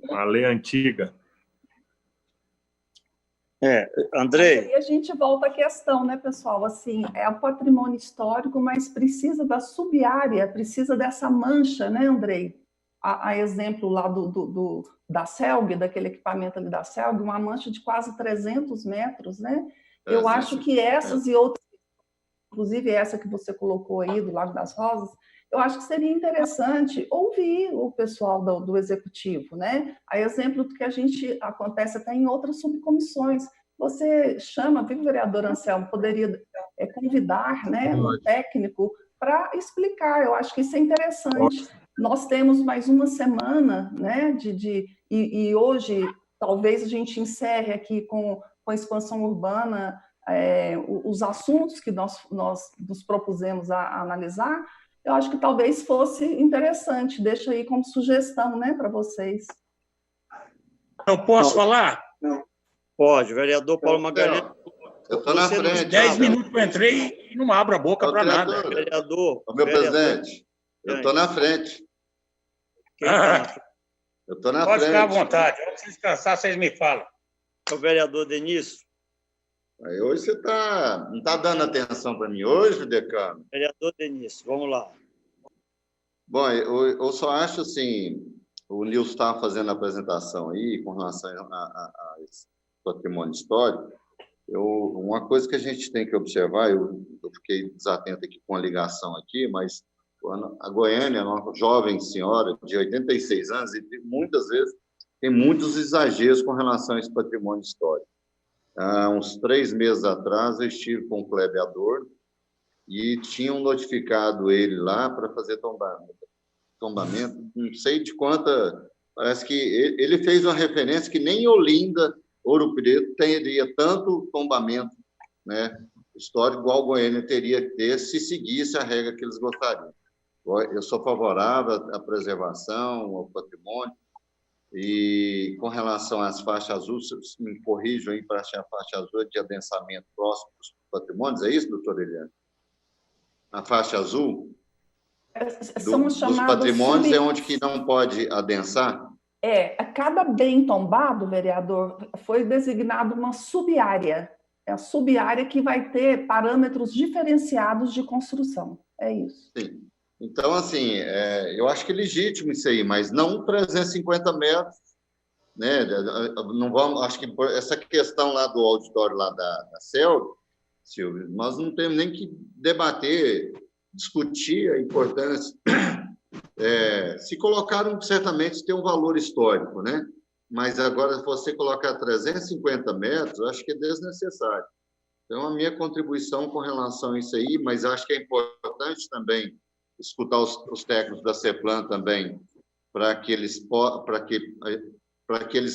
Uma lei antiga. Andrei. E a gente volta à questão, né, pessoal? Assim, é o patrimônio histórico, mas precisa da subárea, precisa dessa mancha, né, Andrei? A exemplo lá da CELG, daquele equipamento ali da CELG, uma mancha de quase 300 metros, né? Eu acho que essas e outras, inclusive essa que você colocou aí, do Lago das Rosas, eu acho que seria interessante ouvir o pessoal do Executivo, né? A exemplo do que acontece até em outras subcomissões. Você chama, viu, vereador Anselmo, poderia convidar, né, um técnico para explicar. Eu acho que isso é interessante. Nós temos mais uma semana, né, e hoje talvez a gente encerre aqui com a expansão urbana os assuntos que nós nos propusemos a analisar. Eu acho que talvez fosse interessante. Deixa aí como sugestão, né, para vocês. Eu posso falar? Não. Pode, vereador Paulo Magalhães. Eu estou na frente. 10 minutos que eu entrei e não abro a boca para nada. Vereador. Meu presidente, eu estou na frente. Eu estou na frente. Pode ficar à vontade. Se descansar, vocês me falam. O vereador Denício. Aí hoje você não está dando atenção para mim hoje, decano? Vereador Denício, vamos lá. Bom, eu só acho assim, o Nilson estava fazendo a apresentação aí com relação a esse patrimônio histórico. Uma coisa que a gente tem que observar, eu fiquei desatento aqui com a ligação aqui, mas a Goiânia é uma jovem senhora de 86 anos e muitas vezes tem muitos exageros com relação a esse patrimônio histórico. Há uns 3 meses atrás, eu estive com o Kleber Adorno e tinham notificado ele lá para fazer tombamento, não sei de quanta... Parece que ele fez uma referência que nem Olinda, Ouro Preto, teria tanto tombamento, né, histórico igual Goiânia teria que ter se seguisse a regra que eles gostariam. Eu sou favorável à preservação, ao patrimônio, e com relação às faixas azuis, me corrijam aí para achar a faixa azul de adensamento próximo dos patrimônios, é isso, doutor Eliane? A faixa azul dos patrimônios é onde que não pode adensar? A cada bem tombado, vereador, foi designado uma subárea. É a subárea que vai ter parâmetros diferenciados de construção. É isso. Sim. Então, assim, eu acho que é legítimo isso aí, mas não 350 metros, né? Não vamos, acho que essa questão lá do auditório lá da CELG, Silvio, nós não temos nem que debater, discutir a importância. Se colocaram, certamente tem um valor histórico, né? Mas agora, você colocar 350 metros, acho que é desnecessário. Então, a minha contribuição com relação a isso aí, mas acho que é importante também escutar os técnicos da CEPLAN também, para que eles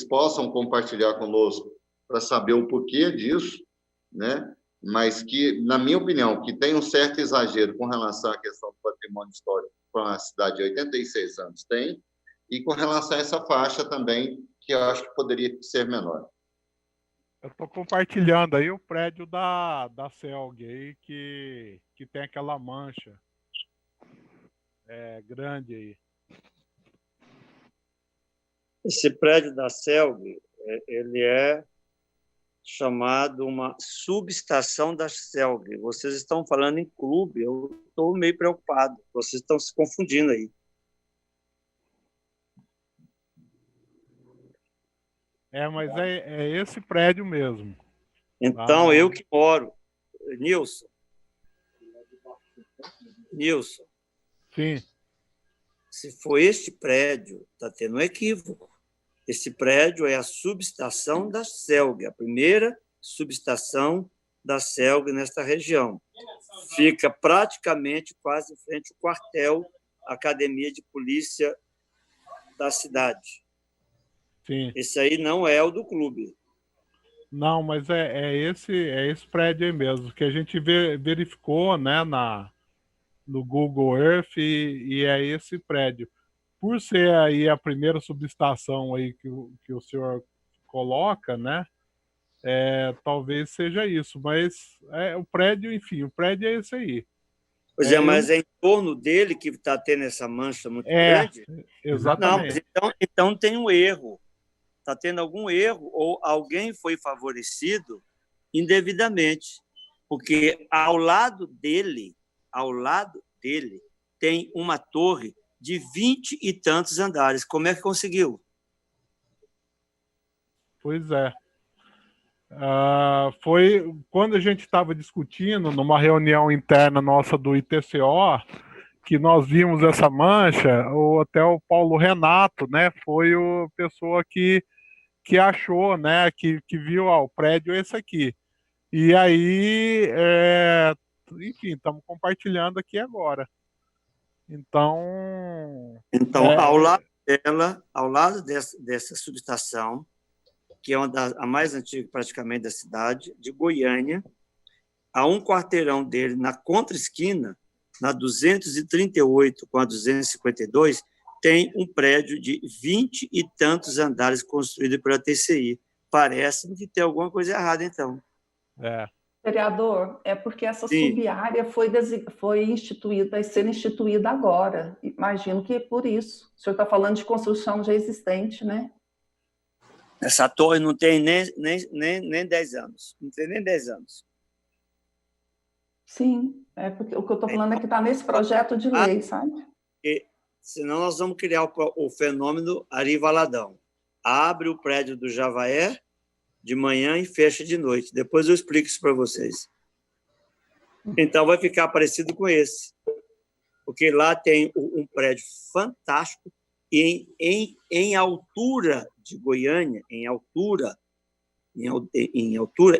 possam compartilhar conosco, para saber o porquê disso, né? Mas que, na minha opinião, que tem um certo exagero com relação à questão do patrimônio histórico para uma cidade de 86 anos, tem, e com relação a essa faixa também, que eu acho que poderia ser menor. Eu estou compartilhando aí o prédio da CELG aí, que tem aquela mancha grande aí. Esse prédio da CELG, ele é chamado uma subestação da CELG. Vocês estão falando em clube, eu estou meio preocupado. Vocês estão se confundindo aí. Mas é esse prédio mesmo. Então, eu que moro. Nilson. Sim. Se for este prédio, está tendo um equívoco. Esse prédio é a subestação da CELG, a primeira subestação da CELG nesta região. Fica praticamente quase em frente ao quartel, Academia de Polícia da cidade. Sim. Esse aí não é o do clube. Não, mas é esse prédio aí mesmo, que a gente verificou, né, no Google Earth, e é esse prédio. Por ser aí a primeira subestação aí que o senhor coloca, né, talvez seja isso, mas o prédio, enfim, o prédio é esse aí. Pois mas é em torno dele que está tendo essa mancha muito grande? Exatamente. Não, mas então tem um erro. Está tendo algum erro ou alguém foi favorecido indevidamente, porque ao lado dele tem uma torre de 20 e tantos andares. Como é que conseguiu? Pois é. Foi quando a gente estava discutindo numa reunião interna nossa do ITCO, que nós vimos essa mancha, até o Paulo Renato, né, foi a pessoa que achou, né, que viu, o prédio é esse aqui. E aí, enfim, estamos compartilhando aqui agora. Então, ao lado dela, ao lado dessa subestação, que é a mais antiga praticamente da cidade, de Goiânia, a um quarteirão dele, na contra-esquina, na 238 com a 252, tem um prédio de 20 e tantos andares construído pela TCI. Parece-me que tem alguma coisa errada, então. Vereador, é porque essa sub-área foi instituída, vai ser instituída agora. Imagino que é por isso. O senhor está falando de construção já existente, né? Essa torre não tem nem 10 anos. Não tem nem 10 anos. Sim, porque o que eu estou falando é que está nesse projeto de lei, sabe? Senão nós vamos criar o fenômeno Ari Valadão. Abre o prédio do Javaé de manhã e fecha de noite. Depois eu explico isso para vocês. Então, vai ficar parecido com esse. Porque lá tem um prédio fantástico e em altura de Goiânia, em altura,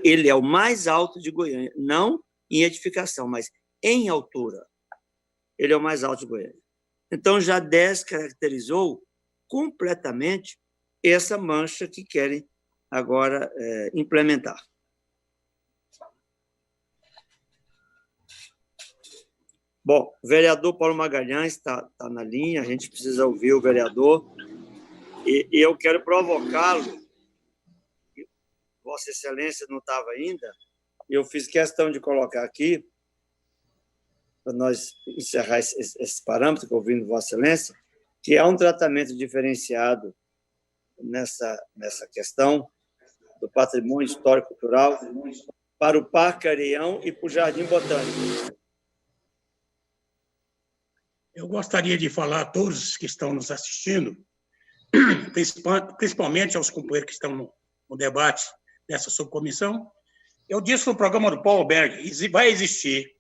ele é o mais alto de Goiânia. Não em edificação, mas em altura. Ele é o mais alto de Goiânia. Então, já descaracterizou completamente essa mancha que querem agora implementar. Bom, o vereador Paulo Magalhães está na linha, a gente precisa ouvir o vereador, e eu quero provocá-lo. Vossa Excelência não estava ainda, eu fiz questão de colocar aqui, para nós encerrar esse parâmetro que eu ouvi no Vossa Excelência, que há um tratamento diferenciado nessa questão do patrimônio histórico-cultural para o Parque Areião e para o Jardim Botânico. Eu gostaria de falar a todos que estão nos assistindo, principalmente aos companheiros que estão no debate dessa subcomissão. Eu disse no programa do Paulo Berg, vai existir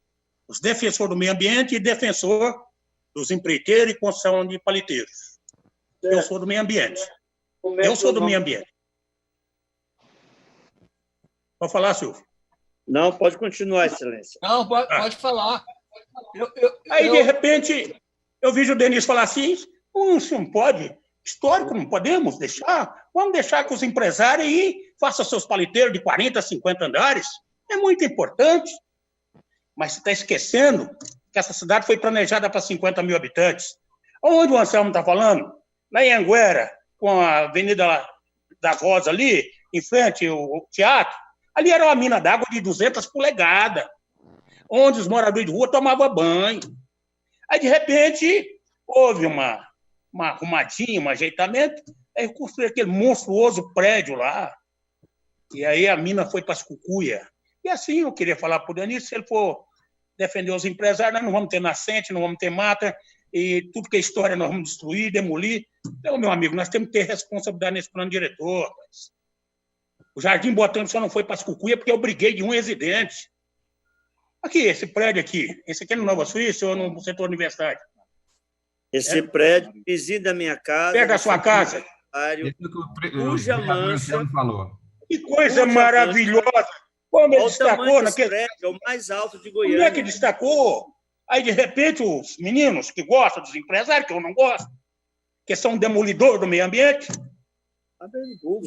os defensores do meio ambiente e defensor dos empreiteiros e construção de paliteiros. Eu sou do meio ambiente. Eu sou do meio ambiente. Pode falar, Silvio? Não, pode continuar, Excelência. Não, pode falar. Aí, de repente, eu vejo o Denis falar assim, isso não pode, histórico, não podemos deixar, vamos deixar que os empresários aí façam seus paliteiros de 40, 50 andares, é muito importante. Mas você está esquecendo que essa cidade foi planejada para 50 mil habitantes. Onde o Anselmo está falando? Na Anhanguera, com a Avenida da Rosa ali, em frente ao teatro, ali era uma mina d'água de 200 polegadas, onde os moradores de rua tomavam banho. Aí, de repente, houve uma arrumadinha, um ajeitamento, aí construiu aquele monstruoso prédio lá, e aí a mina foi para as cucuia. E assim, eu queria falar para o Denis, se ele for defender os empresários, nós não vamos ter nascente, não vamos ter mata, e tudo que é história nós vamos destruir, demolir. Então, meu amigo, nós temos que ter responsabilidade nesse plano diretor. Rapaz. O Jardim Botânico só não foi para as cucuia porque eu briguei de um residente. Aqui, esse prédio aqui. Esse aqui é no Nova Suíça ou no setor universitário? Esse prédio, vizinho da minha casa... Pega a sua casa. Cuja mancha... Que coisa maravilhosa. Como ele destacou naquele prédio, é o mais alto de Goiânia. Como é que destacou? Aí, de repente, os meninos que gostam dos empresários, que eu não gosto, que são demolidores do meio ambiente,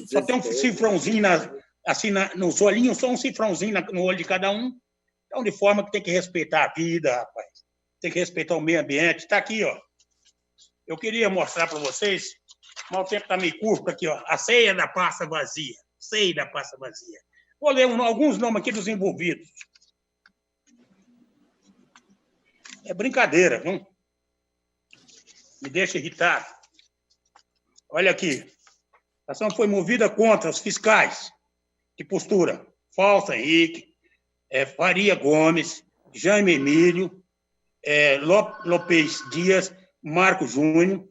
só tem um cifrãozinho assim, nos olhinhos, só um cifrãozinho no olho de cada um. Então, de forma que tem que respeitar a vida, rapaz. Tem que respeitar o meio ambiente. Está aqui, ó. Eu queria mostrar para vocês, mas o tempo está meio curto aqui, ó. A ceia da praça vazia. Ceia da praça vazia. Vou ler alguns nomes aqui dos envolvidos. É brincadeira, viu? Me deixa irritado. Olha aqui. A ação foi movida contra os fiscais de postura. Fausto Henrique, Faria Gomes, Jaime Emílio, Lopes Dias, Marco Júnior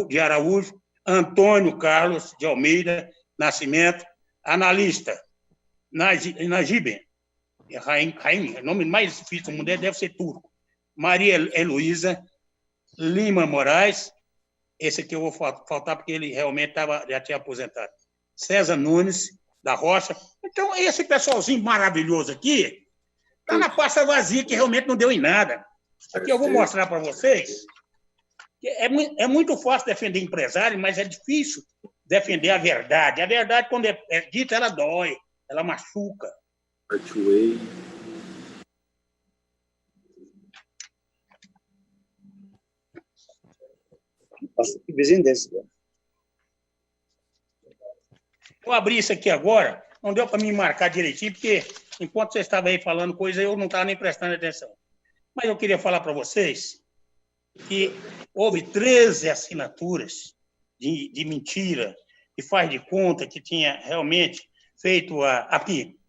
de Araújo, Antônio Carlos de Almeida Nascimento, analista Najib, Raim, o nome mais difícil da mulher deve ser turco, Maria Heloísa Lima Moraes, esse aqui eu vou faltar porque ele realmente já tinha aposentado, César Nunes da Rocha. Então, esse pessoalzinho maravilhoso aqui está na pasta vazia, que realmente não deu em nada. Aqui eu vou mostrar para vocês que é muito fácil defender empresário, mas é difícil defender a verdade. A verdade, quando é dita, ela dói, ela machuca. Que vizinho desse. Eu abri isso aqui agora, não deu para me marcar direitinho, porque enquanto você estava aí falando coisa, eu não estava nem prestando atenção. Mas eu queria falar para vocês que houve 13 assinaturas de mentira, que faz de conta que tinha realmente feito aqui,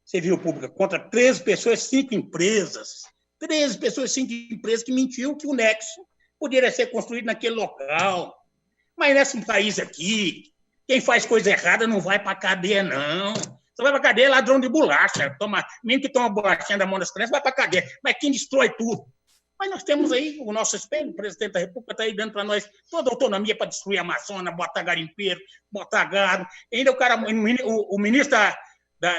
serviço público, contra 13 pessoas, 5 empresas. 13 pessoas, 5 empresas que mentiu que o Nexo poderia ser construído naquele local. Mas nesse país aqui, quem faz coisa errada não vai para a cadeia, não. Você vai para a cadeia, ladrão de bolacha. Mesmo que toma bolachinha da mão das crianças, vai para a cadeia. Mas quem destrói tudo? Mas nós temos aí o nosso espelho, o presidente da República está aí dando para nós toda a autonomia para destruir a Amazônia, botar garimpeiro, botar gado. Ainda o ministro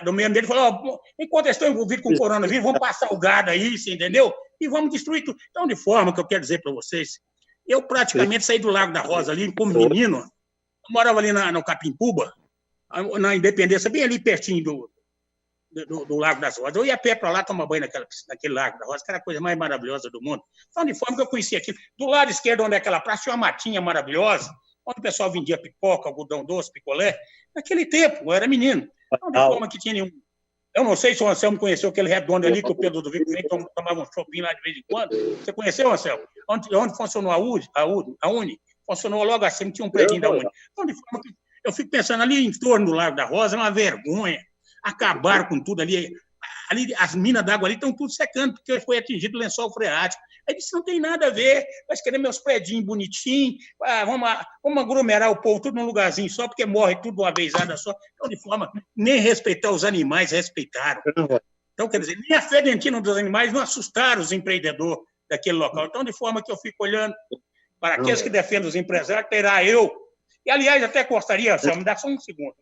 do meio ambiente falou, enquanto eles estão envolvidos com o coronavírus, vamos passar o gado aí, você entendeu? E vamos destruir tudo. Então, de forma que eu quero dizer para vocês, eu praticamente saí do Lago da Rosa ali, como menino, eu morava ali no Capimpuba, na Independência, bem ali pertinho do Lago das Rosas. Eu ia a pé para lá tomar banho naquele Lago da Rosa, que era a coisa mais maravilhosa do mundo. Então, de forma que eu conhecia aquilo. Do lado esquerdo, onde é aquela praça, tinha uma matinha maravilhosa, onde o pessoal vendia pipoca, algodão doce, picolé. Naquele tempo, eu era menino. Então, de forma que tinha nenhum... Eu não sei se o Anselmo conheceu aquele redondo ali que o Pedro do Vico tomava um shopping lá de vez em quando. Você conheceu, Anselmo? Onde funcionou a Uni? Funcionou logo assim, tinha um predinho da Uni. Então, de forma que eu fico pensando ali em torno do Lago da Rosa, é uma vergonha. Acabaram com tudo ali. ali, as minas d'água ali estão tudo secando, porque foi atingido o lençol freático. Aí disse, não tem nada a ver, nós queremos meus predinhos bonitinhos, vamos aglomerar o povo tudo num lugarzinho só, porque morre tudo uma vezada só. Então, de forma, nem respeitar os animais respeitaram. Então, quer dizer, nem a fedentina dos animais não assustaram os empreendedores daquele local. Então, de forma que eu fico olhando para aqueles que defendem os empresários, terá eu. E, aliás, até gostaria, Anselmo, me dá só um segundo.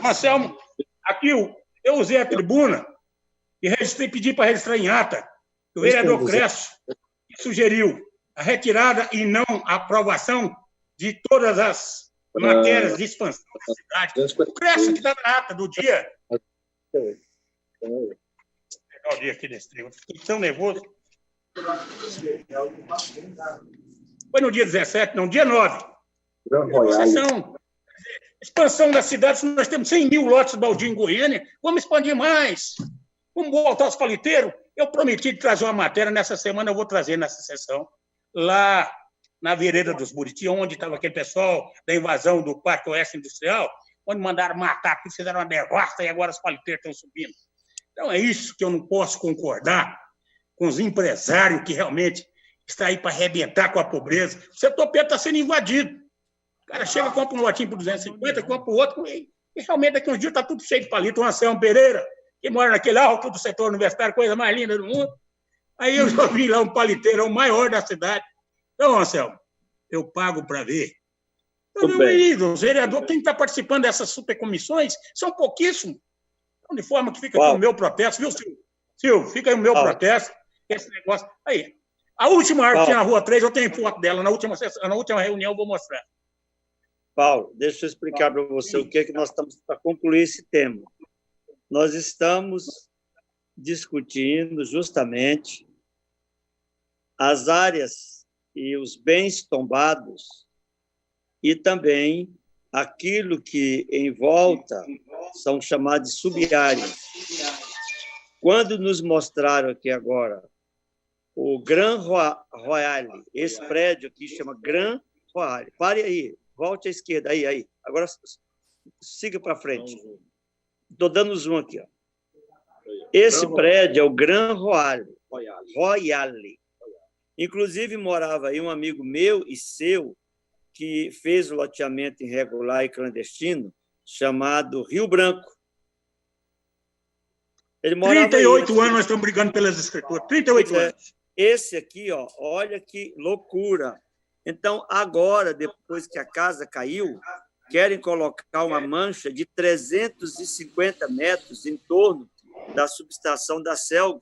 Anselmo, aqui eu usei a tribuna e pedi para registrar em ata que o vereador Cresso sugeriu a retirada e não a aprovação de todas as matérias de expansão da cidade. O Cresso que está na ata do dia. Vou pegar o dia aqui desse trem, fiquei tão nervoso. Foi no dia 17, não, dia 9. Expansão da cidade, nós temos 100 mil lotes baldio em Goiânia, vamos expandir mais. Vamos voltar aos paliteiros. Eu prometi trazer uma matéria, nessa semana eu vou trazer nessa sessão, lá na Vereda dos Buriti, onde estava aquele pessoal da invasão do Parque Oeste Industrial, onde mandaram matar, fizeram uma devasta e agora os paliteiros estão subindo. Então, é isso que eu não posso concordar com os empresários que realmente estão aí para arrebentar com a pobreza. O setor preto está sendo invadido. O cara chega, compra um lotinho por 250, compra o outro, e realmente daqui uns dias está tudo cheio de palito. O Anselmo Pereira, que mora naquele alto do setor universitário, coisa mais linda do mundo. Aí eu já vi lá um paliteiro, é o maior da cidade. Então, Anselmo, eu pago para ver. Então, meu querido, os vereadores, quem está participando dessas supercomissões, são pouquíssimos. Então, de forma que fica aqui o meu protesto, viu, Silvio? Silvio, fica aí o meu protesto, esse negócio. Aí, a última árvore que tinha na Rua 3, eu tenho foto dela, na última reunião eu vou mostrar. Paulo, deixa eu explicar para você o que nós estamos para concluir esse tema. Nós estamos discutindo justamente as áreas e os bens tombados e também aquilo que em volta são chamados de sub-áreas. Quando nos mostraram aqui agora o Grand Royale, esse prédio aqui chama Grand Royale. Pare aí, volte à esquerda, aí. Agora siga para frente. Estou dando zoom aqui. Ó. Esse prédio é o Grand Royale. Inclusive, morava aí um amigo meu e seu que fez o loteamento irregular e clandestino, chamado Rio Branco. Ele morava 38 anos nós estamos brigando pelas escrituras. 38 anos. Esse aqui, ó, olha que loucura. Então, agora, depois que a casa caiu, querem colocar uma mancha de 350 metros em torno da subestação da CELG.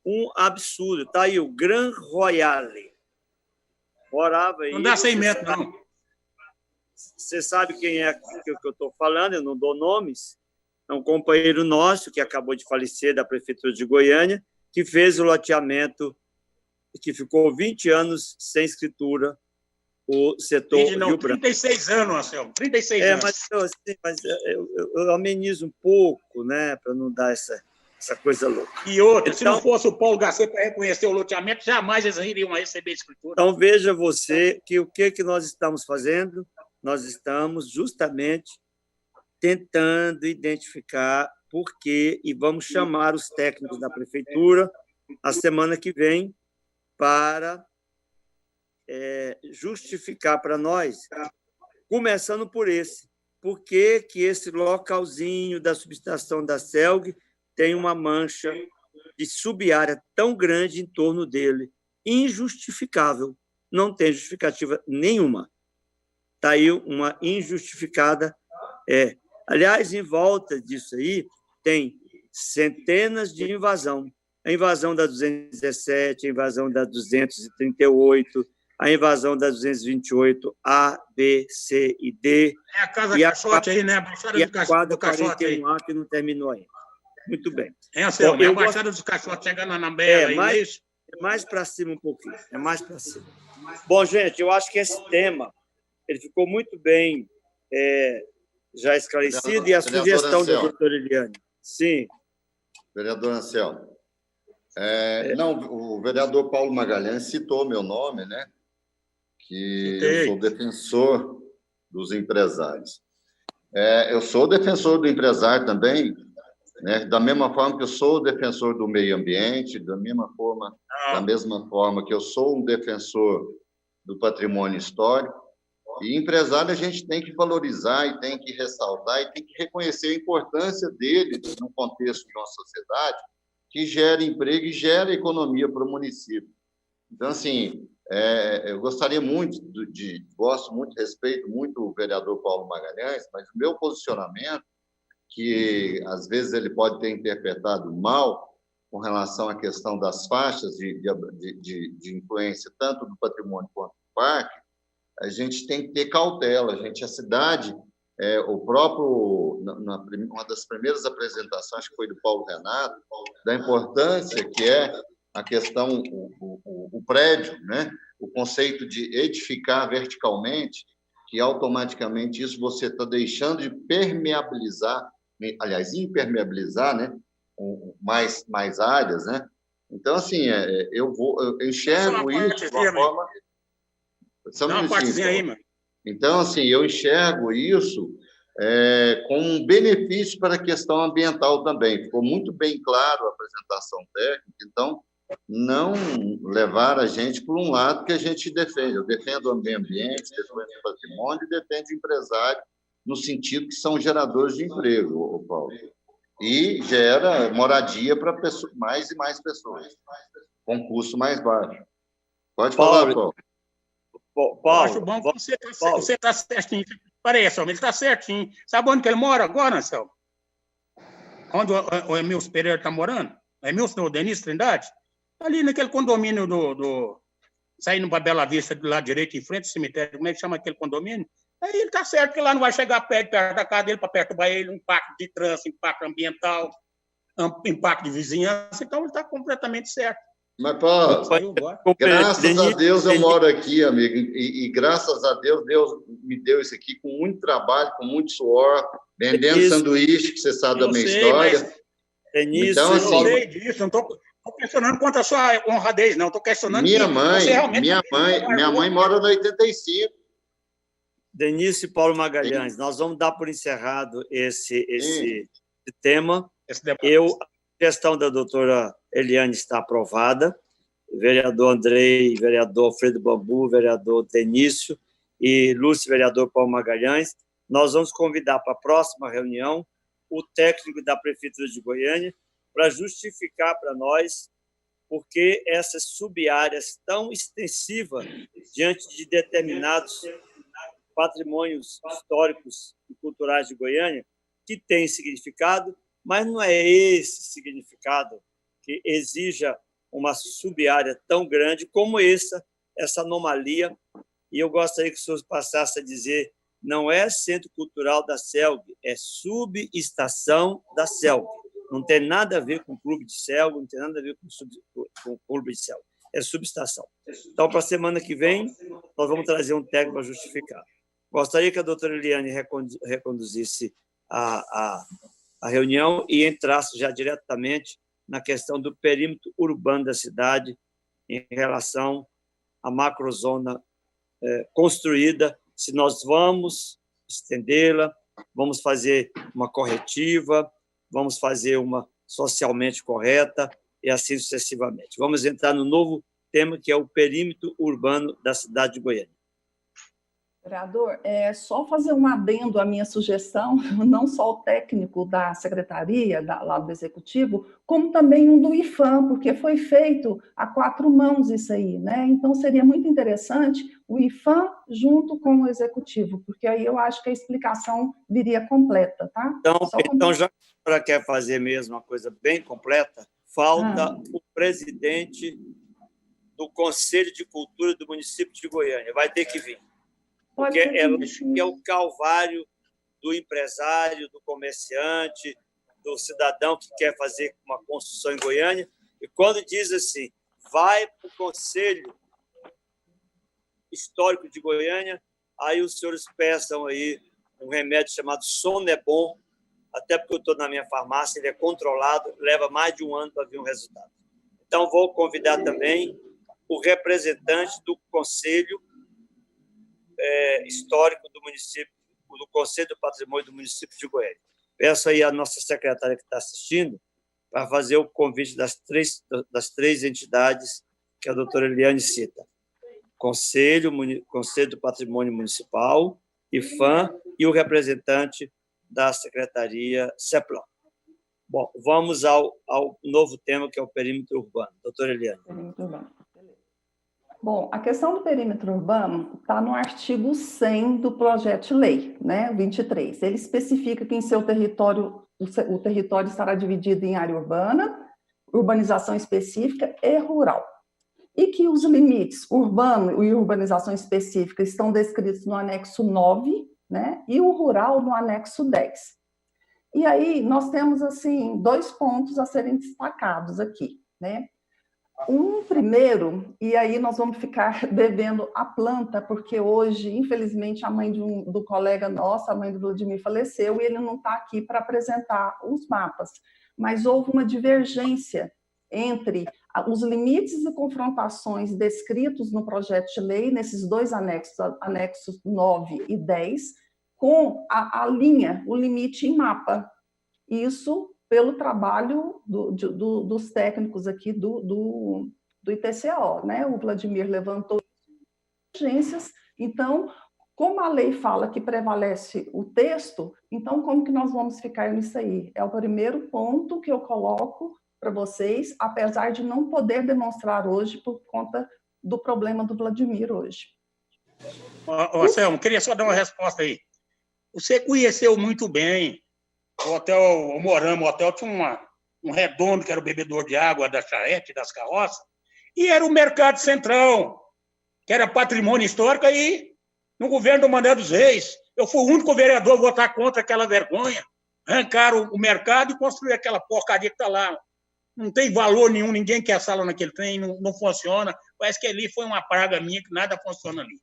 Um absurdo. Está aí o Grand Royale. Morava aí. Não dá 100 metros, não. Você sabe quem é que eu estou falando, eu não dou nomes. É um companheiro nosso que acabou de falecer da Prefeitura de Goiânia, que fez o loteamento, que ficou 20 anos sem escritura, o setor Rio Branco. 36 anos, Anselmo, 36 anos. Mas eu amenizo um pouco, né, para não dar essa coisa louca. E outra, então, se não fosse o Paulo Garcia para reconhecer o loteamento, jamais eles iriam receber escritura. Então, veja você que o que nós estamos fazendo? Nós estamos justamente tentando identificar por quê e vamos chamar os técnicos da prefeitura a semana que vem para justificar para nós, começando por esse. Por que esse localzinho da subestação da CELG tem uma mancha de subárea tão grande em torno dele? Injustificável. Não tem justificativa nenhuma. Está aí uma injustificada. Aliás, em volta disso aí, tem centenas de invasão. A invasão da 217, a invasão da 238, a invasão da 228, A, B, C e D. É a Casa Caixote aí, né? A Baixada do Caixote aí. Que não terminou ainda. Muito bem. Anselmo, a Baixada dos Caixotes chegando na Bela aí, isso? É mais para cima um pouquinho. É mais para cima. Bom, gente, eu acho que esse tema ele ficou muito bem já esclarecido, e a sugestão da doutora Eliane. Sim. Vereador Anselmo. Não, o vereador Paulo Magalhães citou meu nome, né? Que eu sou defensor dos empresários. Eu sou defensor do empresário também, né? Da mesma forma que eu sou defensor do meio ambiente, da mesma forma que eu sou um defensor do patrimônio histórico. E empresário a gente tem que valorizar e tem que ressaltar e tem que reconhecer a importância dele no contexto de uma sociedade que gera emprego e gera economia para o município. Então, assim, eu gostaria muito gosto muito, respeito muito o vereador Paulo Magalhães, mas o meu posicionamento, que às vezes ele pode ter interpretado mal com relação à questão das faixas de influência tanto do patrimônio quanto do parque, a gente tem que ter cautela. A cidade, uma das primeiras apresentações que foi do Paulo Renato, da importância que é a questão, o prédio, né? O conceito de edificar verticalmente, que automaticamente isso você está deixando de permeabilizar, aliás, impermeabilizar, né? mais áreas, né? Então, assim, eu enxergo isso de uma forma... Só um minutinho, aí, mano. Então, assim, eu enxergo isso como um benefício para a questão ambiental também. Ficou muito bem claro a apresentação técnica, então, não levar a gente por um lado que a gente defende. Eu defendo o meio ambiente, defendo o patrimônio e defendo o empresário no sentido que são geradores de emprego, Paulo. E gera moradia para mais e mais pessoas, com custo mais baixo. Pode falar, Paulo. Eu acho bom que você está certinho. Parece, ele está certinho. Sabe onde que ele mora agora, Anselmo? Onde o Emilson Pereira está morando? O Emilson, o Denis Trindade? Ali naquele condomínio saindo para Bela Vista, do lado direito, em frente ao cemitério. Como é que chama aquele condomínio? Aí ele está certo que lá não vai chegar perto da casa dele para perturbar ele, um impacto de trânsito, impacto ambiental, impacto de vizinhança. Então, ele está completamente certo. Mas, Paulo, graças a Deus eu moro aqui, amigo, e graças a Deus, Deus me deu isso aqui com muito trabalho, com muito suor, vendendo sanduíche, que você sabe da minha história. Então, assim, eu sei disso, não estou questionando quanto a sua honradez, não, estou questionando minha mãe mora no 85. Denise e Paulo Magalhães, nós vamos dar por encerrado esse tema. A questão da doutora Eliane está aprovada. Vereador Andrei, vereador Alfredo Bambu, vereador Denício e Lúcio, vereador Paulo Magalhães. Nós vamos convidar para a próxima reunião o técnico da Prefeitura de Goiânia para justificar para nós por que essas subáreas tão extensivas diante de determinados patrimônios históricos e culturais de Goiânia, que têm significado, mas não é esse significado que exija uma subárea tão grande como essa anomalia. E eu gostaria que o senhor passasse a dizer, não é Centro Cultural da CELG, é subestação da CELG. Não tem nada a ver com o Clube de CELG, não tem nada a ver com o Clube de CELG. É subestação. Então, para a semana que vem, nós vamos trazer um técnico para justificar. Gostaria que a doutora Eliane reconduzisse a reunião e entrasse já diretamente na questão do perímetro urbano da cidade em relação à macrozona construída, se nós vamos estendê-la, vamos fazer uma corretiva, vamos fazer uma socialmente correta e assim sucessivamente. Vamos entrar no novo tema, que é o perímetro urbano da cidade de Goiânia. Vereador, só fazer um adendo à minha sugestão, não só o técnico da secretaria, lá do executivo, como também um do IFAM, porque foi feito a 4 mãos isso aí, né? Então, seria muito interessante o IFAM junto com o executivo, porque aí eu acho que a explicação viria completa, tá? Então já para quer fazer mesmo uma coisa bem completa, falta o presidente do Conselho de Cultura do município de Goiânia, vai ter que vir. Porque é o calvário do empresário, do comerciante, do cidadão que quer fazer uma construção em Goiânia. E quando diz assim, vai para o Conselho Histórico de Goiânia, aí os senhores peçam aí um remédio chamado Sonebon, até porque eu estou na minha farmácia, ele é controlado, leva mais de um ano para vir um resultado. Então, vou convidar também o representante do Conselho Histórico do município, do Conselho do Patrimônio do município de Goiânia. peço aí à nossa secretária que está assistindo para fazer o convite das três entidades que a doutora Eliane cita. Conselho do Patrimônio Municipal, IFAM e o representante da Secretaria CEPLAN. Bom, vamos ao novo tema, que é o perímetro urbano. Doutora Eliane. Perímetro urbano. Bom, a questão do perímetro urbano está no artigo 100 do projeto de lei, né, 23. Ele especifica que em seu território, o território estará dividido em área urbana, urbanização específica e rural. E que os limites urbano e urbanização específica estão descritos no anexo 9, né, e o rural no anexo 10. E aí nós temos, assim, 2 pontos a serem destacados aqui, né? Um primeiro, e aí nós vamos ficar devendo a planta, porque hoje, infelizmente, a mãe do colega nosso, a mãe do Vladimir, faleceu e ele não está aqui para apresentar os mapas. Mas houve uma divergência entre os limites e confrontações descritos no projeto de lei, nesses 2 anexos 9 e 10, com a linha, o limite em mapa. Isso pelo trabalho dos técnicos aqui do ITCO, né? O Vladimir levantou urgências. Então, como a lei fala que prevalece o texto, então como que nós vamos ficar nisso aí? É o primeiro ponto que eu coloco para vocês, apesar de não poder demonstrar hoje por conta do problema do Vladimir hoje. Selma, queria só dar uma resposta aí. Você conheceu muito bem o hotel, o Morama, o hotel tinha um redondo que era o bebedor de água da charrete, das carroças, e era o Mercado Central, que era patrimônio histórico, aí no governo do Mané dos Reis, eu fui o único vereador a votar contra aquela vergonha, arrancaram o mercado e construíram aquela porcaria que está lá. Não tem valor nenhum, ninguém quer sala naquele trem, não funciona. Parece que ali foi uma praga minha que nada funciona ali.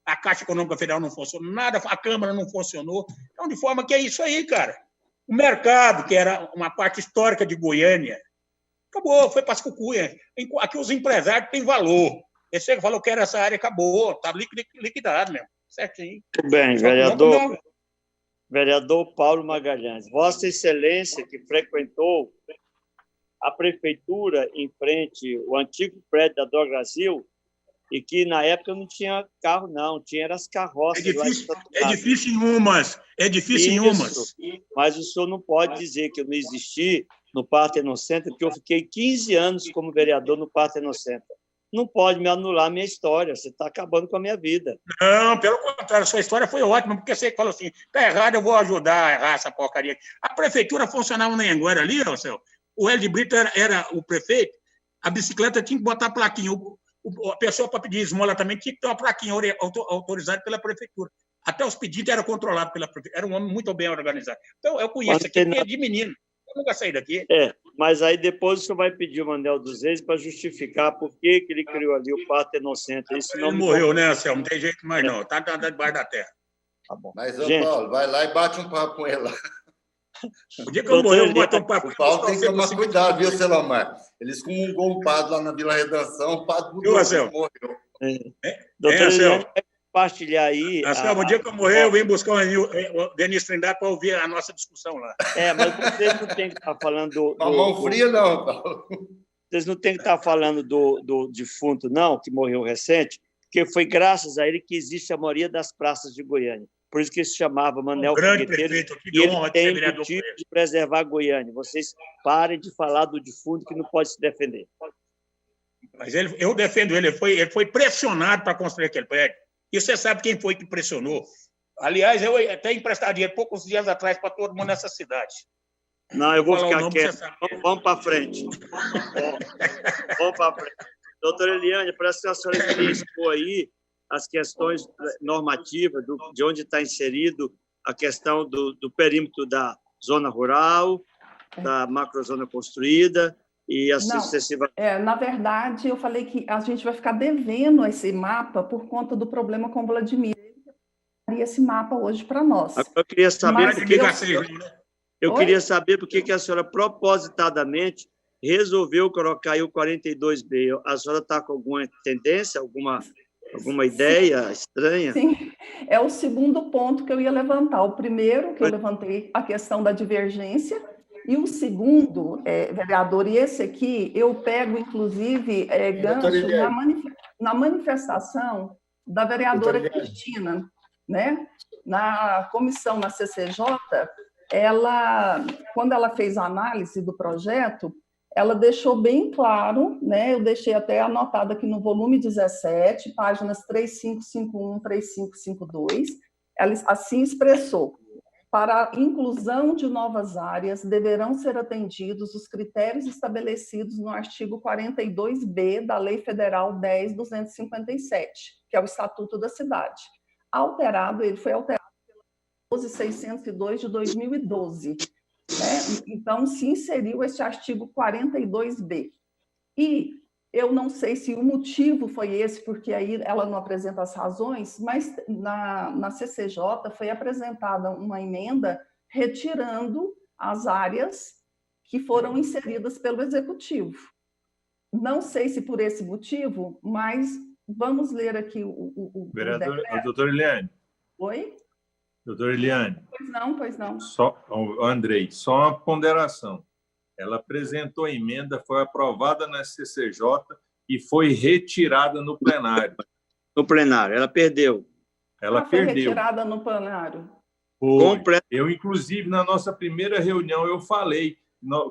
A Caixa Econômica Federal não funcionou, nada, a Câmara não funcionou. Então, de forma que é isso aí, cara. O mercado, que era uma parte histórica de Goiânia, acabou, foi para as cucuias. Aqui os empresários têm valor. Esse que falou que era essa área, acabou, está liquidado mesmo, certinho. Muito bem, vereador Paulo Magalhães. Vossa Excelência, que frequentou a prefeitura em frente ao antigo prédio da Dor Brasil, e que na época não tinha carro, não, tinha as carroças. É difícil em umas, Mas o senhor não pode dizer que eu não existi no Parthenon Center, porque eu fiquei 15 anos como vereador no Parthenon Center. Não pode me anular a minha história, você está acabando com a minha vida. Não, pelo contrário, sua história foi ótima, porque você falou assim, está errado, eu vou ajudar a errar essa porcaria. A prefeitura funcionava na Anhanguera ali, o Hélio de Brito era o prefeito, a bicicleta tinha que botar plaquinha, a pessoa para pedir esmola também tinha que ter uma plaquinha autorizada pela prefeitura. Até os pedidos eram controlados pela prefeitura. Era um homem muito bem organizado. Então, eu conheço aqui, porque é de menino. Eu nunca saí daqui. Mas aí depois o senhor vai pedir o Manel dos Reis para justificar por que ele criou ali o Parthenon Center. Ele morreu, né, Anselmo? Não tem jeito mais, não. Está debaixo da terra. Tá bom. Mas, Paulo, vai lá e bate um papo com ele lá. O dia que eu morrer, eu vou bater um papo. O Paulo tem que tomar cuidado, viu, Selomar? Eles comungou um padre lá na Vila Redenção, o padre morreu. Doutor Eliane, vai compartilhar aí... Anselmo, o dia que eu morrer, eu venho buscar o Denis Trindade para ouvir a nossa discussão lá. Mas vocês não tem que estar falando... Com a mão fria, não, Paulo. Vocês não têm que estar falando do defunto, não, que morreu recente, porque foi graças a ele que existe a maioria das praças de Goiânia. Por isso que se chamava Manel Fogueteiro, e ele tem o motivo de preservar Goiânia. Vocês parem de falar do defunto que não pode se defender. Mas eu defendo ele foi pressionado para construir aquele prédio. E você sabe quem foi que pressionou? Aliás, eu até emprestei dinheiro poucos dias atrás para todo mundo nessa cidade. Não, eu vou ficar quieto. Vamos para frente. Vamos para frente. Doutora Eliane, parece que a senhora queria expor aí as questões normativas, de onde está inserido a questão do perímetro da zona rural, da macrozona construída e assim sucessivamente. Na verdade, eu falei que a gente vai ficar devendo esse mapa por conta do problema com o Vladimir. Ele daria esse mapa hoje para nós. Eu queria saber por que a senhora propositadamente resolveu colocar aí o 42B. A senhora está com alguma tendência, alguma ideia estranha? Sim, É o segundo ponto que eu ia levantar. O primeiro, que eu levantei, a questão da divergência, e o segundo, vereador, e esse aqui, eu pego, inclusive, gancho na manifestação da vereadora Cristina, né? Na comissão, na CCJ, quando ela fez a análise do projeto, ela deixou bem claro, né? Eu deixei até anotado aqui no volume 17, páginas 3551, 3552, ela assim expressou: para a inclusão de novas áreas, deverão ser atendidos os critérios estabelecidos no artigo 42b da Lei Federal 10.257, que é o Estatuto da Cidade. Ele foi alterado pela 12.602 de 2012. Né? Então, se inseriu esse artigo 42b. E eu não sei se o motivo foi esse, porque aí ela não apresenta as razões, mas na CCJ foi apresentada uma emenda retirando as áreas que foram inseridas pelo Executivo. Não sei se por esse motivo, mas vamos ler aqui o vereador, doutora Eliane. Oi? Doutora Eliane. Pois não. Andrei, só uma ponderação. Ela apresentou a emenda, foi aprovada na CCJ e foi retirada no plenário. No plenário, ela perdeu. Ela foi perdeu. Retirada no plenário. Eu, inclusive, na nossa primeira reunião, eu falei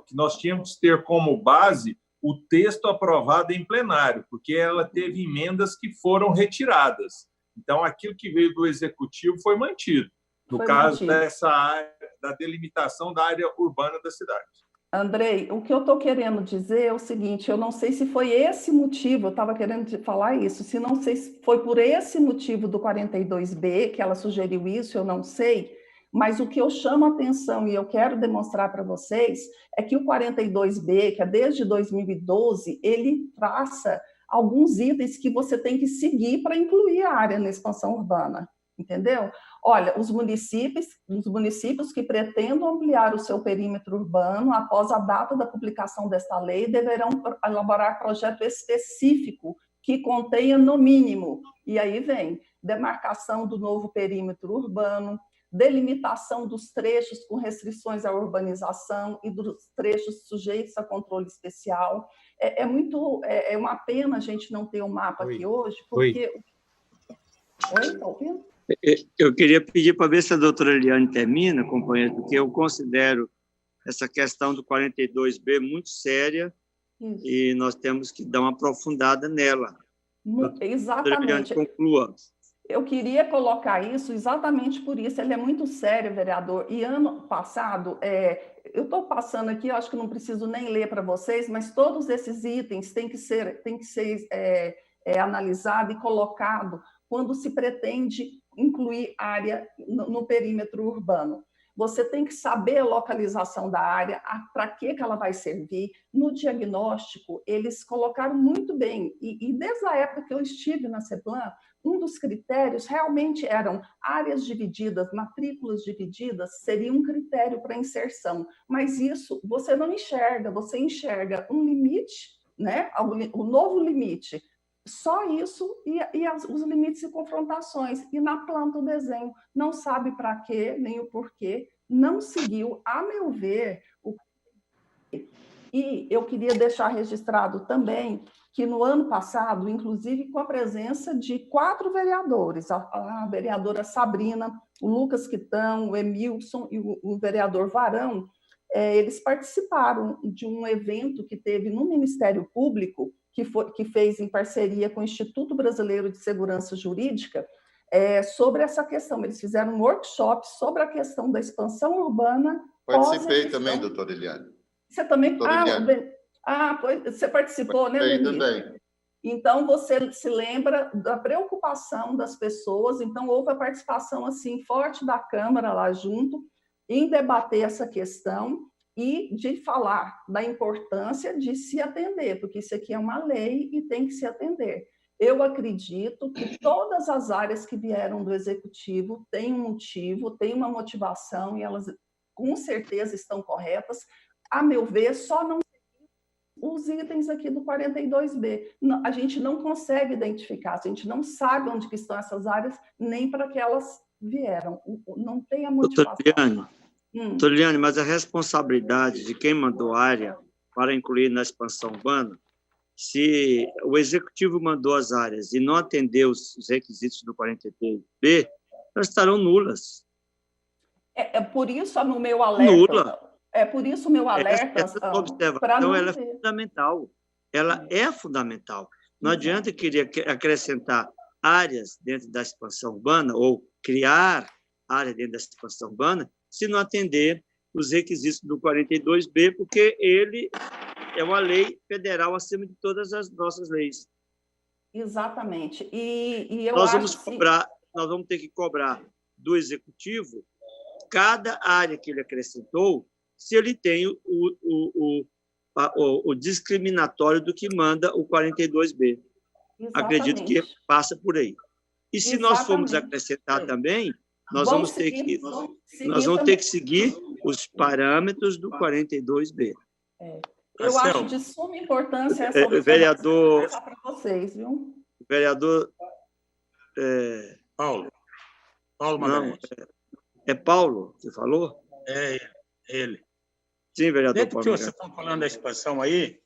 que nós tínhamos que ter como base o texto aprovado em plenário, porque ela teve emendas que foram retiradas. Então, aquilo que veio do Executivo foi mantido, no caso dessa área, da delimitação da área urbana da cidade. Andrei, o que eu estou querendo dizer é o seguinte: eu não sei se foi esse motivo, eu estava querendo falar isso, se não sei se foi por esse motivo do 42B que ela sugeriu isso, eu não sei, mas o que eu chamo a atenção e eu quero demonstrar para vocês é que o 42B, que é desde 2012, ele traça alguns itens que você tem que seguir para incluir a área na expansão urbana, entendeu? Olha, os municípios que pretendam ampliar o seu perímetro urbano após a data da publicação desta lei deverão elaborar projeto específico que contenha, no mínimo, e aí vem, demarcação do novo perímetro urbano, delimitação dos trechos com restrições à urbanização e dos trechos sujeitos a controle especial. É uma pena a gente não ter um mapa aqui hoje, porque... Oi, está ouvindo? Eu queria pedir para ver se a doutora Eliane termina, companheiro, porque eu considero essa questão do 42B muito séria. Isso. E nós temos que dar uma aprofundada nela. Exatamente. Conclua. Eu queria colocar isso exatamente por isso. Ele é muito sério, vereador. E ano passado, eu estou passando aqui, eu acho que não preciso nem ler para vocês, mas todos esses itens têm que ser analisado e colocado quando se pretende incluir área no perímetro urbano. Você tem que saber a localização da área, para que ela vai servir. No diagnóstico, eles colocaram muito bem, e desde a época que eu estive na CEPLAN, um dos critérios realmente eram áreas divididas, matrículas divididas, seria um critério para inserção, mas isso você não enxerga, você enxerga um limite, né? O novo limite, só isso e os limites e confrontações. E na planta o desenho não sabe para quê, nem o porquê, não seguiu, a meu ver, E eu queria deixar registrado também que no ano passado, inclusive com a presença de 4 vereadores, a vereadora Sabrina, o Lucas Quitão, o Emilson e o vereador Varão, eles participaram de um evento que teve no Ministério Público, que fez em parceria com o Instituto Brasileiro de Segurança Jurídica, sobre essa questão. Eles fizeram um workshop sobre a questão da expansão urbana. Participei também, doutora Eliane. Você também? Pois, você participou, né, Denise? Também. Então, você se lembra da preocupação das pessoas, então houve a participação assim forte da Câmara lá junto, em debater essa questão e de falar da importância de se atender, porque isso aqui é uma lei e tem que se atender. Eu acredito que todas as áreas que vieram do Executivo têm um motivo, têm uma motivação, e elas com certeza estão corretas. A meu ver, só não os itens aqui do 42B. A gente não consegue identificar, a gente não sabe onde que estão essas áreas, nem para que elas vieram. Não tem a motivação. Toliane, mas a responsabilidade de quem mandou área para incluir na expansão urbana, se o executivo mandou as áreas e não atendeu os requisitos do 43B, elas estarão nulas. É por isso no meu alerta. Nula. É por isso o meu alerta. Essa observação ela é fundamental. Ela é fundamental. Não adianta querer acrescentar áreas dentro da expansão urbana ou criar áreas dentro da expansão urbana se não atender os requisitos do 42B, porque ele é uma lei federal acima de todas as nossas leis. Exatamente. E eu nós acho vamos cobrar, nós vamos ter que cobrar do executivo cada área que ele acrescentou, se ele tem o discriminatório do que manda o 42B. Exatamente. Acredito que passa por aí. E se nós formos acrescentar também, nós vamos ter que seguir os parâmetros do 42B. Eu acho de suma importância essa vereador para vocês, viu? Vereador Paulo Magalhães. É Paulo que falou? É ele. Sim, vereador Dentro Paulo. Que vocês estão falando da expansão aí,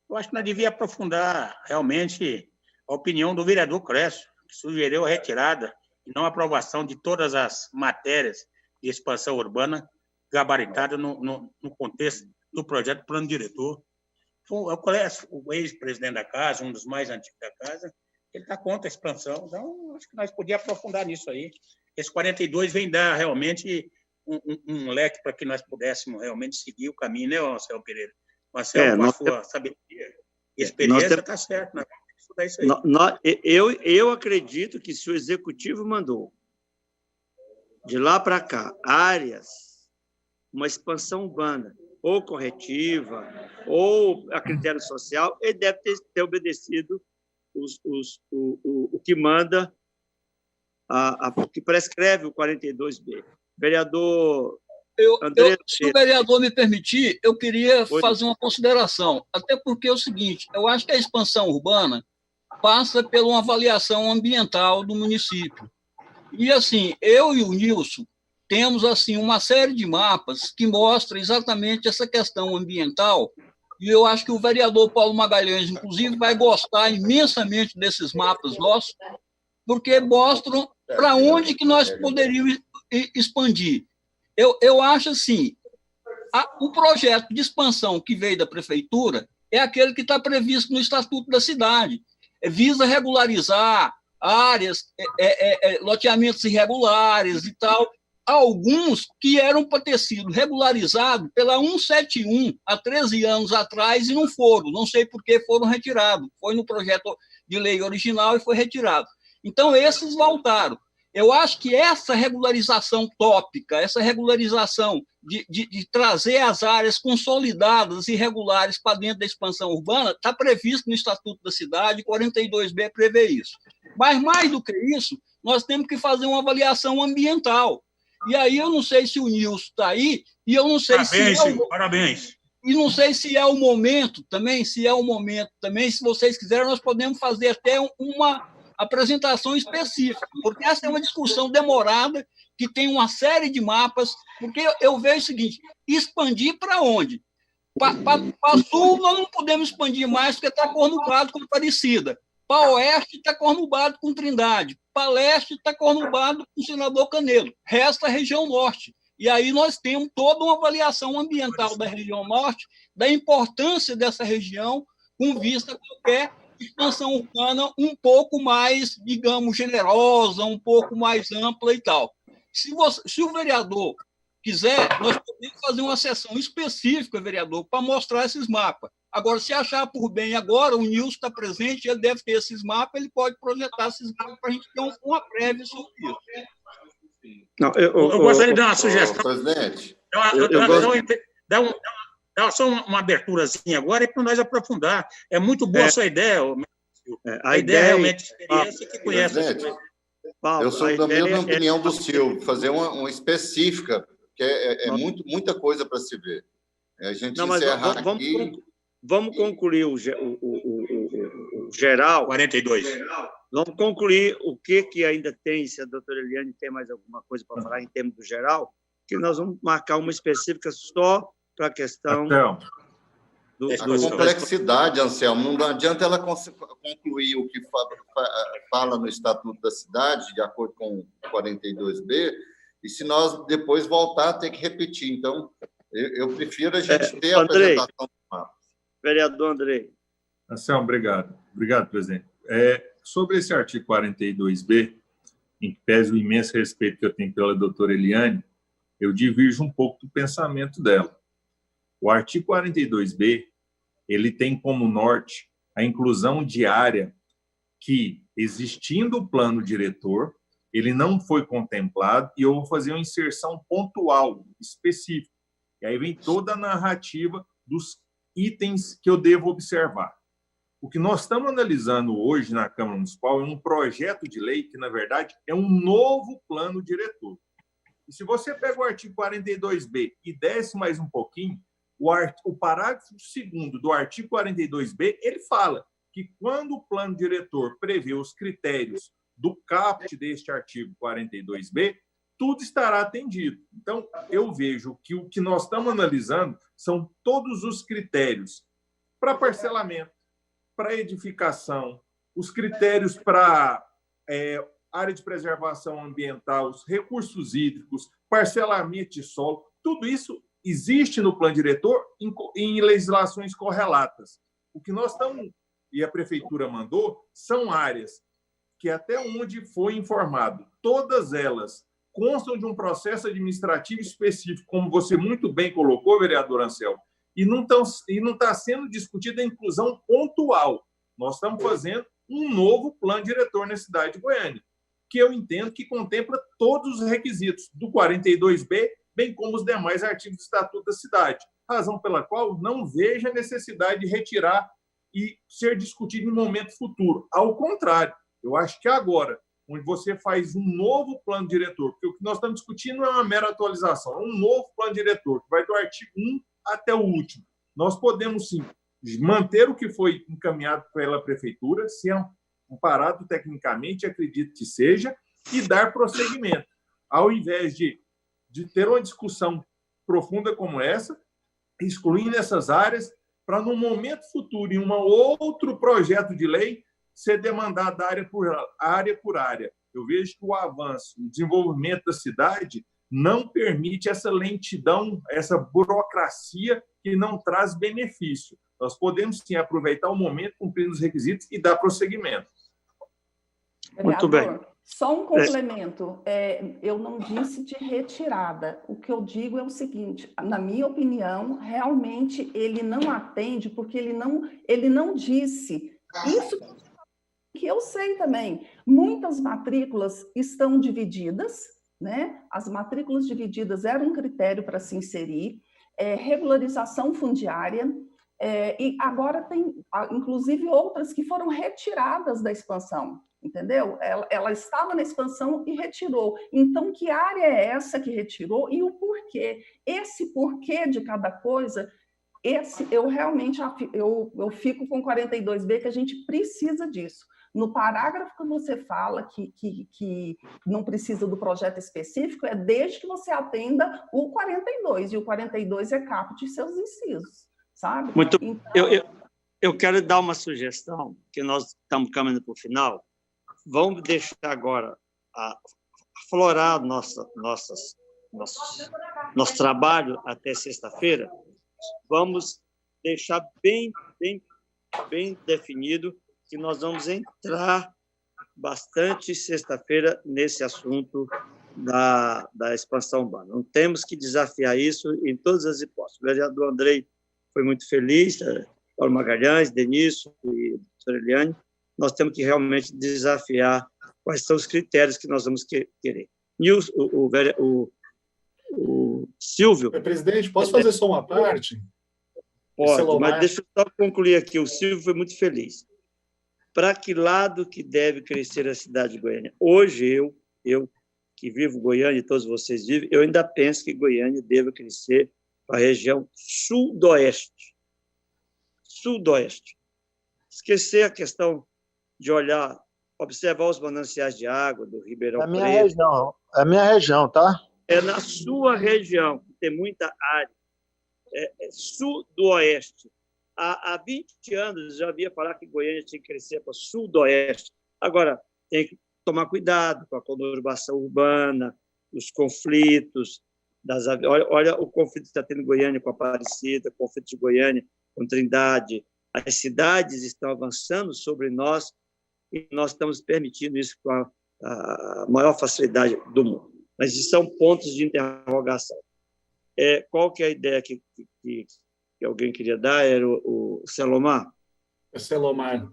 eu acho que nós devíamos aprofundar realmente a opinião do vereador Crécio, que sugeriu a retirada e não a aprovação de todas as matérias de expansão urbana gabaritadas no contexto do projeto Plano Diretor. O ex-presidente da casa, um dos mais antigos da casa, ele está contra a expansão. Então, acho que nós podíamos aprofundar nisso aí. Esse 42 vem dar realmente um leque para que nós pudéssemos realmente seguir o caminho, né, Marcelo Pereira? Marcelo, com a sua sabedoria e experiência, está certo. Nós vamos estudar isso aí. Eu acredito que se o executivo mandou de lá para cá áreas, uma expansão urbana, ou corretiva, ou a critério social, ele deve ter obedecido o que manda, o que prescreve o 42B. Vereador André... Se o vereador me permitir, eu queria fazer uma consideração, até porque é o seguinte, eu acho que a expansão urbana passa por uma avaliação ambiental do município. E, assim, eu e o Nilson temos assim uma série de mapas que mostram exatamente essa questão ambiental, e eu acho que o vereador Paulo Magalhães, inclusive, vai gostar imensamente desses mapas nossos, porque mostram para onde que nós poderíamos expandir. Eu acho assim, o projeto de expansão que veio da prefeitura é aquele que está previsto no Estatuto da Cidade, visa regularizar áreas, loteamentos irregulares e tal, alguns que eram para ter sido regularizados pela 171 há 13 anos atrás e não foram, não sei por que foram retirados, foi no projeto de lei original e foi retirado. Então, esses voltaram. Eu acho que essa regularização tópica, essa regularização de trazer as áreas consolidadas e regulares para dentro da expansão urbana está previsto no Estatuto da Cidade, 42B prevê isso. Mas, mais do que isso, nós temos que fazer uma avaliação ambiental. E aí eu não sei se o Nilson está aí, e eu não sei Parabéns. E não sei se é o momento também, se vocês quiserem, nós podemos fazer até uma apresentação específica, porque essa é uma discussão demorada, que tem uma série de mapas, porque eu vejo o seguinte, expandir para onde? Para sul nós não podemos expandir mais, porque está cornubado com Aparecida. Para oeste está cornubado com Trindade. Para leste está cornubado com Senador Canedo. Resta a região norte. E aí nós temos toda uma avaliação ambiental da região norte, da importância dessa região, com vista a qualquer expansão urbana um pouco mais, digamos, generosa, um pouco mais ampla e tal. Se o vereador quiser, nós podemos fazer uma sessão específica, vereador, para mostrar esses mapas. Agora, se achar por bem agora, o Nilson está presente, ele deve ter esses mapas, ele pode projetar esses mapas para a gente ter uma prévia sobre isso. Não, eu gostaria de dar uma sugestão. Presidente. Dá só uma aberturazinha agora e para nós aprofundar. É muito boa a sua ideia. A ideia realmente de experiência que conhece. Eu sou da mesma opinião do Silvio, fazer uma específica, que é muita coisa para se ver. A gente encerrar aqui... vamos concluir o geral. 42. Vamos concluir o que ainda tem, se a doutora Eliane tem mais alguma coisa para falar em termos do geral, que nós vamos marcar uma específica só para a questão... A complexidade, Anselmo, não adianta ela concluir o que fala no Estatuto da Cidade, de acordo com o 42B, e se nós depois voltar a ter que repetir. Então, eu prefiro a gente ter a apresentação do mapa. Vereador Andrei. Anselmo, obrigado. Obrigado, presidente. Sobre esse artigo 42B, em que pese o imenso respeito que eu tenho pela doutora Eliane, eu divirjo um pouco do pensamento dela. O artigo 42B, ele tem como norte a inclusão de área que, existindo o plano diretor, ele não foi contemplado, e eu vou fazer uma inserção pontual, específica. E aí vem toda a narrativa dos itens que eu devo observar. O que nós estamos analisando hoje na Câmara Municipal é um projeto de lei que, na verdade, é um novo plano diretor. E se você pega o artigo 42B e desce mais um pouquinho, o parágrafo 2º do artigo 42B, ele fala que quando o plano diretor prevê os critérios do caput deste artigo 42B, tudo estará atendido. Então, eu vejo que o que nós estamos analisando são todos os critérios para parcelamento, para edificação, os critérios para área de preservação ambiental, os recursos hídricos, parcelamento de solo, tudo isso existe no plano diretor em legislações correlatas. O que nós estamos, e a prefeitura mandou, são áreas que, até onde foi informado, todas elas constam de um processo administrativo específico, como você muito bem colocou, vereador Anselmo, e não está sendo discutida a inclusão pontual. Nós estamos fazendo um novo plano diretor na cidade de Goiânia, que eu entendo que contempla todos os requisitos do 42B, bem como os demais artigos do Estatuto da Cidade, razão pela qual não vejo a necessidade de retirar e ser discutido em momento futuro. Ao contrário, eu acho que agora, onde você faz um novo plano diretor, porque o que nós estamos discutindo não é uma mera atualização, é um novo plano diretor, que vai do artigo 1 até o último. Nós podemos, sim, manter o que foi encaminhado pela prefeitura, se amparado tecnicamente, acredito que seja, e dar prosseguimento, ao invés de ter uma discussão profunda como essa, excluindo essas áreas, para, no momento futuro, em um outro projeto de lei, ser demandada área por área. Eu vejo que o avanço, o desenvolvimento da cidade não permite essa lentidão, essa burocracia que não traz benefício. Nós podemos, sim, aproveitar o momento, cumprindo os requisitos e dar prosseguimento. Muito bem. Só um complemento. Eu não disse de retirada. O que eu digo é o seguinte, na minha opinião, realmente ele não atende, porque ele não disse isso que eu sei também. Muitas matrículas estão divididas, né? As matrículas divididas eram um critério para se inserir, regularização fundiária, e agora tem, inclusive, outras que foram retiradas da expansão, entendeu? Ela estava na expansão e retirou. Então, que área é essa que retirou e o porquê? Esse porquê de cada coisa, eu realmente eu fico com 42B, que a gente precisa disso. No parágrafo que você fala que não precisa do projeto específico, é desde que você atenda o 42, e o 42 é caput de seus incisos, sabe? Muito. Então, eu quero dar uma sugestão, que nós estamos caminhando para o final. Vamos deixar agora aflorar nosso trabalho até sexta-feira. Vamos deixar bem definido que nós vamos entrar bastante sexta-feira nesse assunto da expansão urbana. Não temos que desafiar isso em todas as hipóteses. O vereador Andrei foi muito feliz, Paulo Magalhães, Denício e a doutora Eliane. Nós temos que realmente desafiar quais são os critérios que nós vamos querer. E o Silvio... Presidente, posso fazer só uma parte? Pode, mas deixa eu só concluir aqui. O Silvio foi muito feliz. Para que lado que deve crescer a cidade de Goiânia? Hoje, eu que vivo Goiânia e todos vocês vivem, eu ainda penso que Goiânia deve crescer para a região sudoeste. sudoeste. Esquecer a questão de olhar, observar os mananciais de água do Ribeirão Preto. É a minha região, tá? É na sua região, que tem muita área. É sudoeste. Há 20 anos eu já havia falar que Goiânia tinha que crescer para sudoeste. Agora, tem que tomar cuidado com a conurbação urbana, os conflitos. Olha o conflito que está tendo em Goiânia com Aparecida, o conflito de Goiânia com Trindade. As cidades estão avançando sobre nós e nós estamos permitindo isso com a maior facilidade do mundo. Mas são pontos de interrogação. Qual que é a ideia que alguém queria dar? Era o Selomar? Selomar.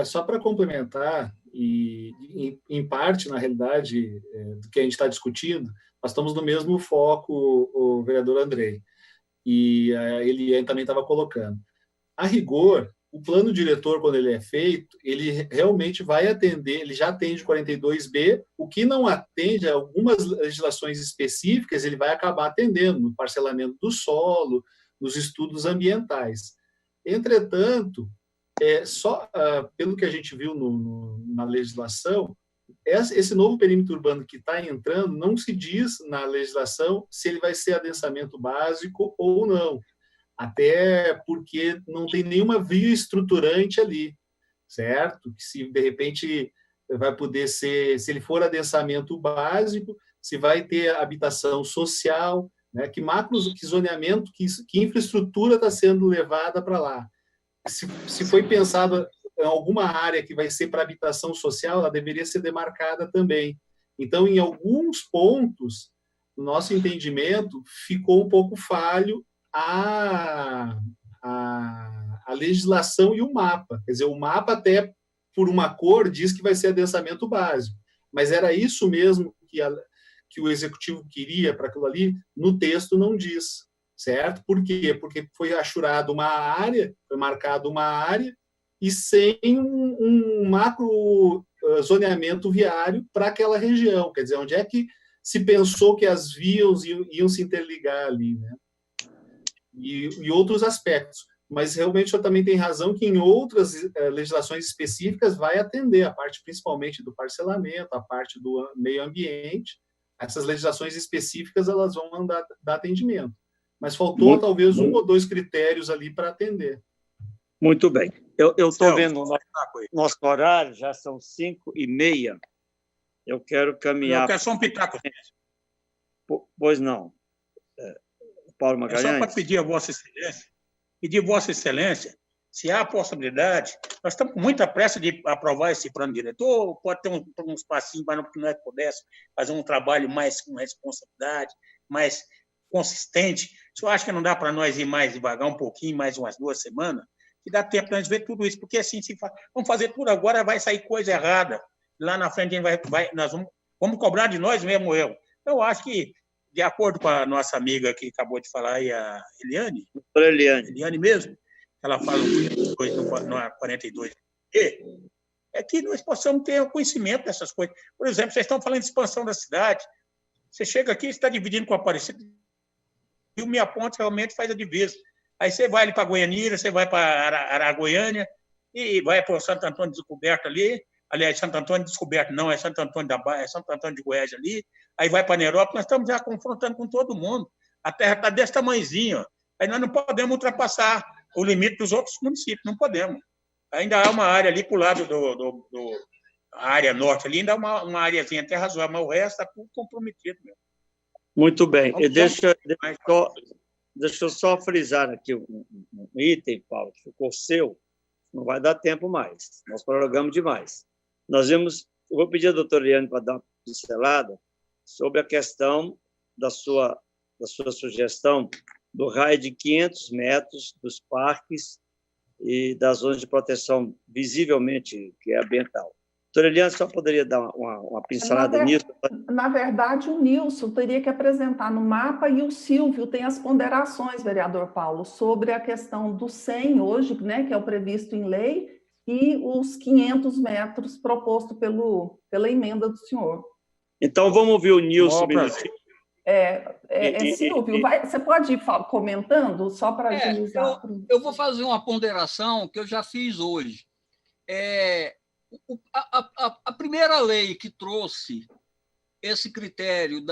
Só para complementar, e em parte, na realidade, do que a gente está discutindo, nós estamos no mesmo foco, o vereador Andrei, e ele também estava colocando. A rigor, o plano diretor, quando ele é feito, ele realmente vai atender, ele já atende 42B, o que não atende a algumas legislações específicas, ele vai acabar atendendo no parcelamento do solo, nos estudos ambientais. Entretanto, pelo que a gente viu na legislação, esse novo perímetro urbano que está entrando, não se diz na legislação se ele vai ser adensamento básico ou não, até porque não tem nenhuma via estruturante ali, certo? Que se, de repente, vai poder ser, se ele for adensamento básico, se vai ter habitação social, né? Que zoneamento, que infraestrutura está sendo levada para lá. Se foi pensado em alguma área que vai ser para habitação social, ela deveria ser demarcada também. Então, em alguns pontos, no nosso entendimento, ficou um pouco falho a legislação e o mapa. Quer dizer, o mapa até por uma cor diz que vai ser adensamento básico, mas era isso mesmo que o executivo queria para aquilo ali, no texto não diz, certo? Por quê? Porque foi achurado uma área, foi marcado uma área, e sem um macro zoneamento viário para aquela região. Quer dizer, onde é que se pensou que as vias iam se interligar ali, né? E outros aspectos. Mas realmente o senhor também tem razão que em outras legislações específicas vai atender a parte principalmente do parcelamento, a parte do meio ambiente. Essas legislações específicas elas vão dar atendimento. Mas faltou talvez um ou dois critérios ali para atender. Muito bem. Eu estou vendo o nosso horário, já são 5h30. Eu quero caminhar... Eu quero só um pitaco. Pois não. Paulo Magalhães? Só para pedir a Vossa Excelência, se há a possibilidade, nós estamos com muita pressa de aprovar esse plano diretor, pode ter uns passinhos para que nós pudéssemos fazer um trabalho mais com responsabilidade, mais consistente. O senhor acha que não dá para nós ir mais devagar um pouquinho, mais umas 2 semanas? Que dá tempo para nós ver tudo isso, porque assim, vamos fazer tudo agora, vai sair coisa errada. Lá na frente, nós vamos cobrar de nós mesmo erro. Eu acho que, de acordo com a nossa amiga que acabou de falar aí, a Eliane, Eliane mesmo, ela fala no 42, é que nós possamos ter conhecimento dessas coisas. Por exemplo, vocês estão falando de expansão da cidade, você chega aqui, você está dividindo com a Aparecida, e o Minha Ponte realmente faz a divisa. Aí você vai ali para Goianira, você vai para Aragoiânia, e vai para o Santo Antônio Descoberto ali, aliás, Santo Antônio Descoberto não, é Santo Antônio da Baía, é Santo Antônio de Goiás ali, aí vai para Nerópolis, nós estamos já confrontando com todo mundo. A terra está desse tamanhozinho, aí nós não podemos ultrapassar o limite dos outros municípios, não podemos. Ainda há uma área ali para o lado a área norte, ali ainda há uma areazinha até razoável, mas o resto está tudo comprometido mesmo. Muito bem. Deixa eu só frisar aqui um item, Paulo, que ficou seu, não vai dar tempo mais, nós prorrogamos demais. Eu vou pedir à doutora Eliane para dar uma pincelada sobre a questão da sua sugestão do raio de 500 metros dos parques e das zonas de proteção visivelmente que é ambiental. Doutora Eliane, só poderia dar uma pincelada nisso? Na verdade, o Nilson teria que apresentar no mapa e o Silvio tem as ponderações, vereador Paulo, sobre a questão do 100 hoje, né, que é o previsto em lei, e os 500 metros proposto pela emenda do senhor. Então, vamos ouvir o Nilson um minutinho. Silvio, você pode ir comentando, só para agilizar? Eu vou fazer uma ponderação que eu já fiz hoje. A primeira lei que trouxe esse critério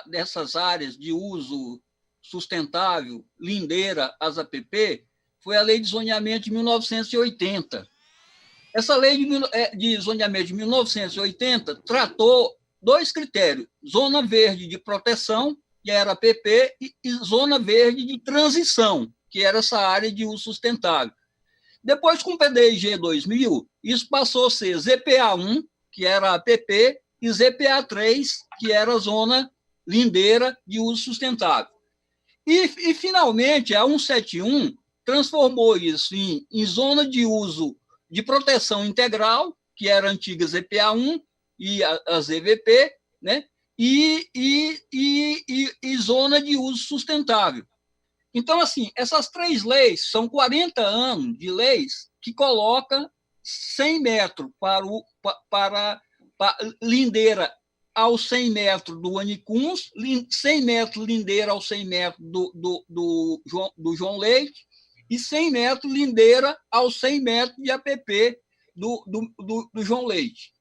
dessas áreas de uso sustentável, lindeira, as APP, foi a Lei de Zoneamento de 1980. Essa lei de zoneamento de 1980 tratou 2 critérios: zona verde de proteção, que era a APP, e zona verde de transição, que era essa área de uso sustentável. Depois, com o PDIG 2000, isso passou a ser ZPA1, que era a APP, e ZPA3, que era a zona lindeira de uso sustentável. E finalmente, a 171 transformou isso em zona de uso de proteção integral, que era a antiga ZPA1 e a ZVP, né? e zona de uso sustentável. Então, assim, essas 3 leis são 40 anos de leis que colocam 100 metros para lindeira aos 100 metros do Anicuns, 100 metros lindeira aos 100 metros do João Leite, e 100 metros lindeira aos 100 metros de APP do João Leite.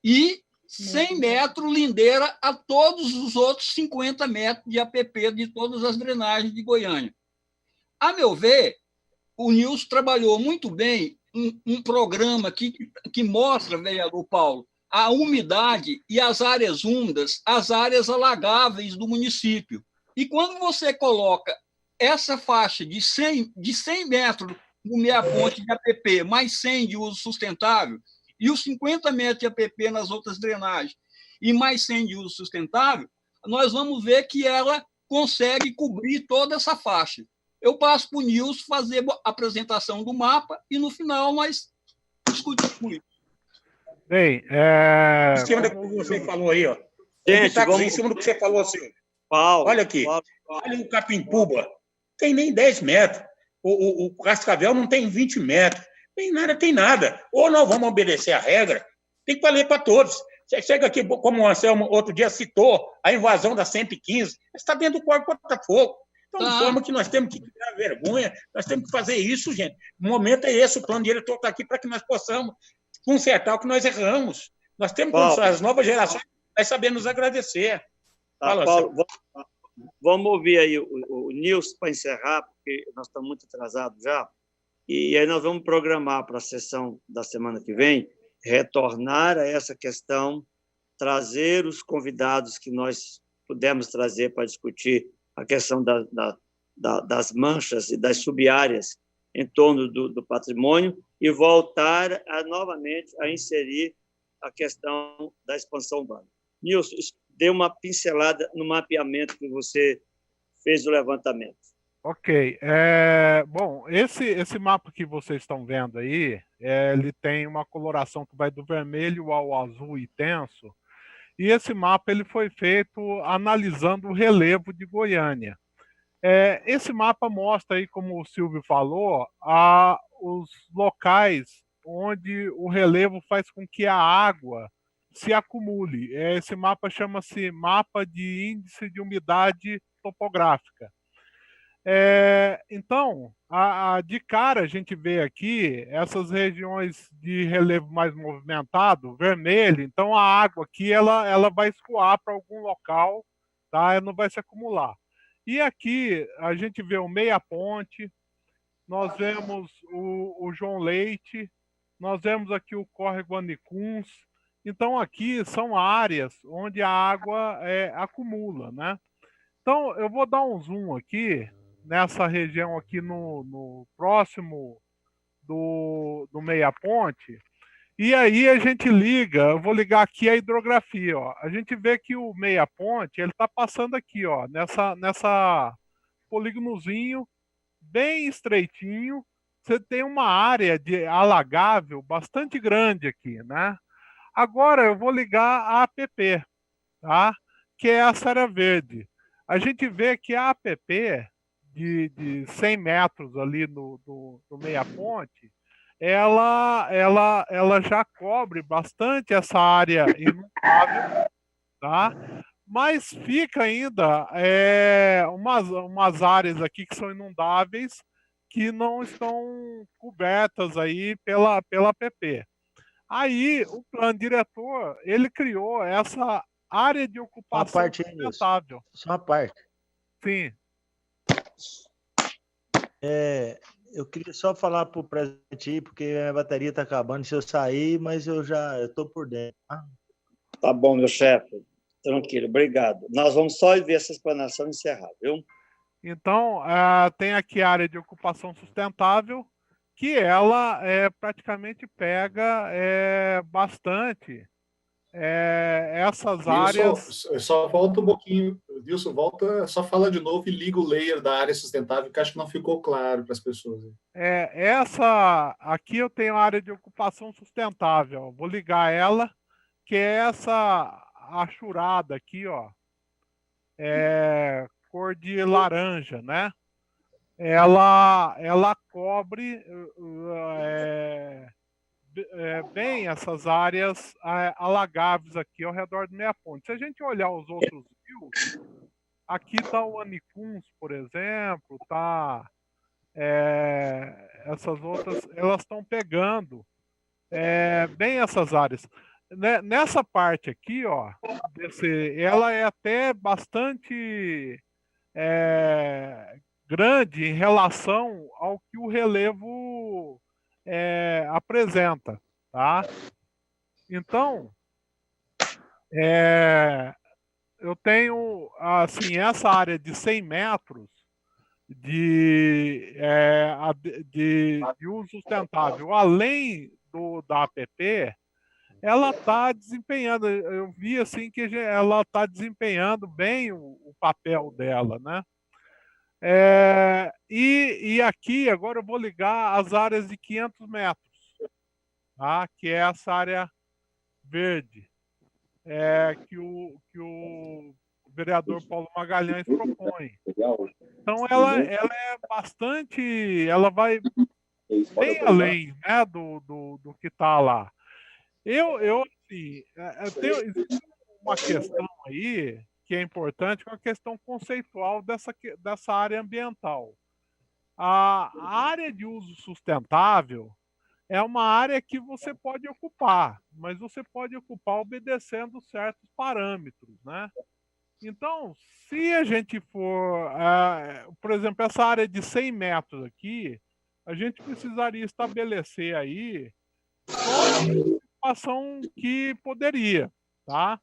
E 100 metros lindeira a todos os outros 50 metros de APP de todas as drenagens de Goiânia. A meu ver, o Nilson trabalhou muito bem um programa que mostra, vereador Paulo, a umidade e as áreas úmidas, as áreas alagáveis do município. E quando você coloca essa faixa de 100 metros no meia-ponte de APP, mais 100 de uso sustentável, e os 50 metros de APP nas outras drenagens, e mais 100 de uso sustentável, nós vamos ver que ela consegue cobrir toda essa faixa. Eu passo para o Nilson fazer a apresentação do mapa e, no final, nós discutimos isso. Bem, em cima do que você falou aí, ó. Gente, vamos... em cima do que você falou, assim. Paulo, olha aqui. Olha o Capimpuba. Tem nem 10 metros. O Cascavel não tem 20 metros. Tem nada. Ou nós vamos obedecer a regra, tem que valer para todos. Você chega aqui, como o Anselmo outro dia citou, a invasão da 115, está dentro do Corpo Botafogo. Então, de forma que nós temos que tirar vergonha, nós temos que fazer isso, gente. O momento é esse, o plano diretor está aqui para que nós possamos consertar o que nós erramos. Nós temos condições, as novas gerações vai saber nos agradecer. Fala, Paulo, vamos ouvir aí o Nilson para encerrar, porque nós estamos muito atrasados já. E aí nós vamos programar para a sessão da semana que vem, retornar a essa questão, trazer os convidados que nós pudemos trazer para discutir a questão das manchas e das sub-áreas em torno do patrimônio e voltar novamente a inserir a questão da expansão urbana. Nilson, dê uma pincelada no mapeamento que você fez o levantamento. Ok. Bom, esse mapa que vocês estão vendo aí, ele tem uma coloração que vai do vermelho ao azul intenso, e esse mapa ele foi feito analisando o relevo de Goiânia. Esse mapa mostra aí, como o Silvio falou, os locais onde o relevo faz com que a água se acumule. Esse mapa chama-se mapa de índice de umidade topográfica. Então, de cara a gente vê aqui essas regiões de relevo mais movimentado, vermelho, então a água aqui ela vai escoar para algum local, tá? Ela não vai se acumular. E aqui a gente vê o Meia Ponte, nós vemos o João Leite, nós vemos aqui o Córrego Anicuns. Então aqui são áreas onde a água acumula, né? Então eu vou dar um zoom aqui nessa região aqui no próximo do Meia Ponte. E aí a gente liga, eu vou ligar aqui a hidrografia, ó. A gente vê que o Meia Ponte, ele está passando aqui, ó, nessa polígonozinho bem estreitinho. Você tem uma área de alagável bastante grande aqui, né? Agora eu vou ligar a APP, tá? Que é a Serra Verde. A gente vê que a APP de 100 metros ali do Meia Ponte, ela já cobre bastante essa área inundável, tá? Mas fica ainda umas áreas aqui que são inundáveis que não estão cobertas aí pela APP. Aí o plano diretor ele criou essa área de ocupação sustentável. Só uma parte. Sim. Eu queria só falar para o presidente aí, porque a bateria está acabando se eu sair, mas eu estou por dentro. Tá bom, meu chefe. Tranquilo, obrigado. Nós vamos só ver essa explanação e encerrar, viu? Então, tem aqui a área de ocupação sustentável, que ela praticamente pega bastante essas áreas... Só volta um pouquinho, Wilson, só fala de novo e liga o layer da área sustentável, que acho que não ficou claro para as pessoas. Aqui eu tenho a área de ocupação sustentável, vou ligar ela, que é essa achurada aqui, ó, cor de laranja, né? Ela cobre bem essas áreas alagáveis aqui ao redor do Meia Ponte. Se a gente olhar os outros rios, aqui está o Anicuns, por exemplo, tá? Essas outras, elas estão pegando bem essas áreas. Nessa parte aqui, ó, ela é até bastante grande em relação ao que o relevo apresenta, tá? Então, eu tenho, assim, essa área de 100 metros de uso sustentável, além da APP, ela está desempenhando, eu vi assim que ela está desempenhando bem o papel dela, né? E aqui, agora eu vou ligar as áreas de 500 metros, tá? Que é essa área verde, que o vereador Paulo Magalhães propõe. Então, ela é bastante, ela vai bem além, né, do que está lá. Assim, existe uma questão aí que é importante, que é a questão conceitual dessa área ambiental. A área de uso sustentável é uma área que você pode ocupar, mas você pode ocupar obedecendo certos parâmetros, né? Então, se a gente for, por exemplo, essa área de 100 metros aqui, a gente precisaria estabelecer aí só a ocupação que poderia, tá?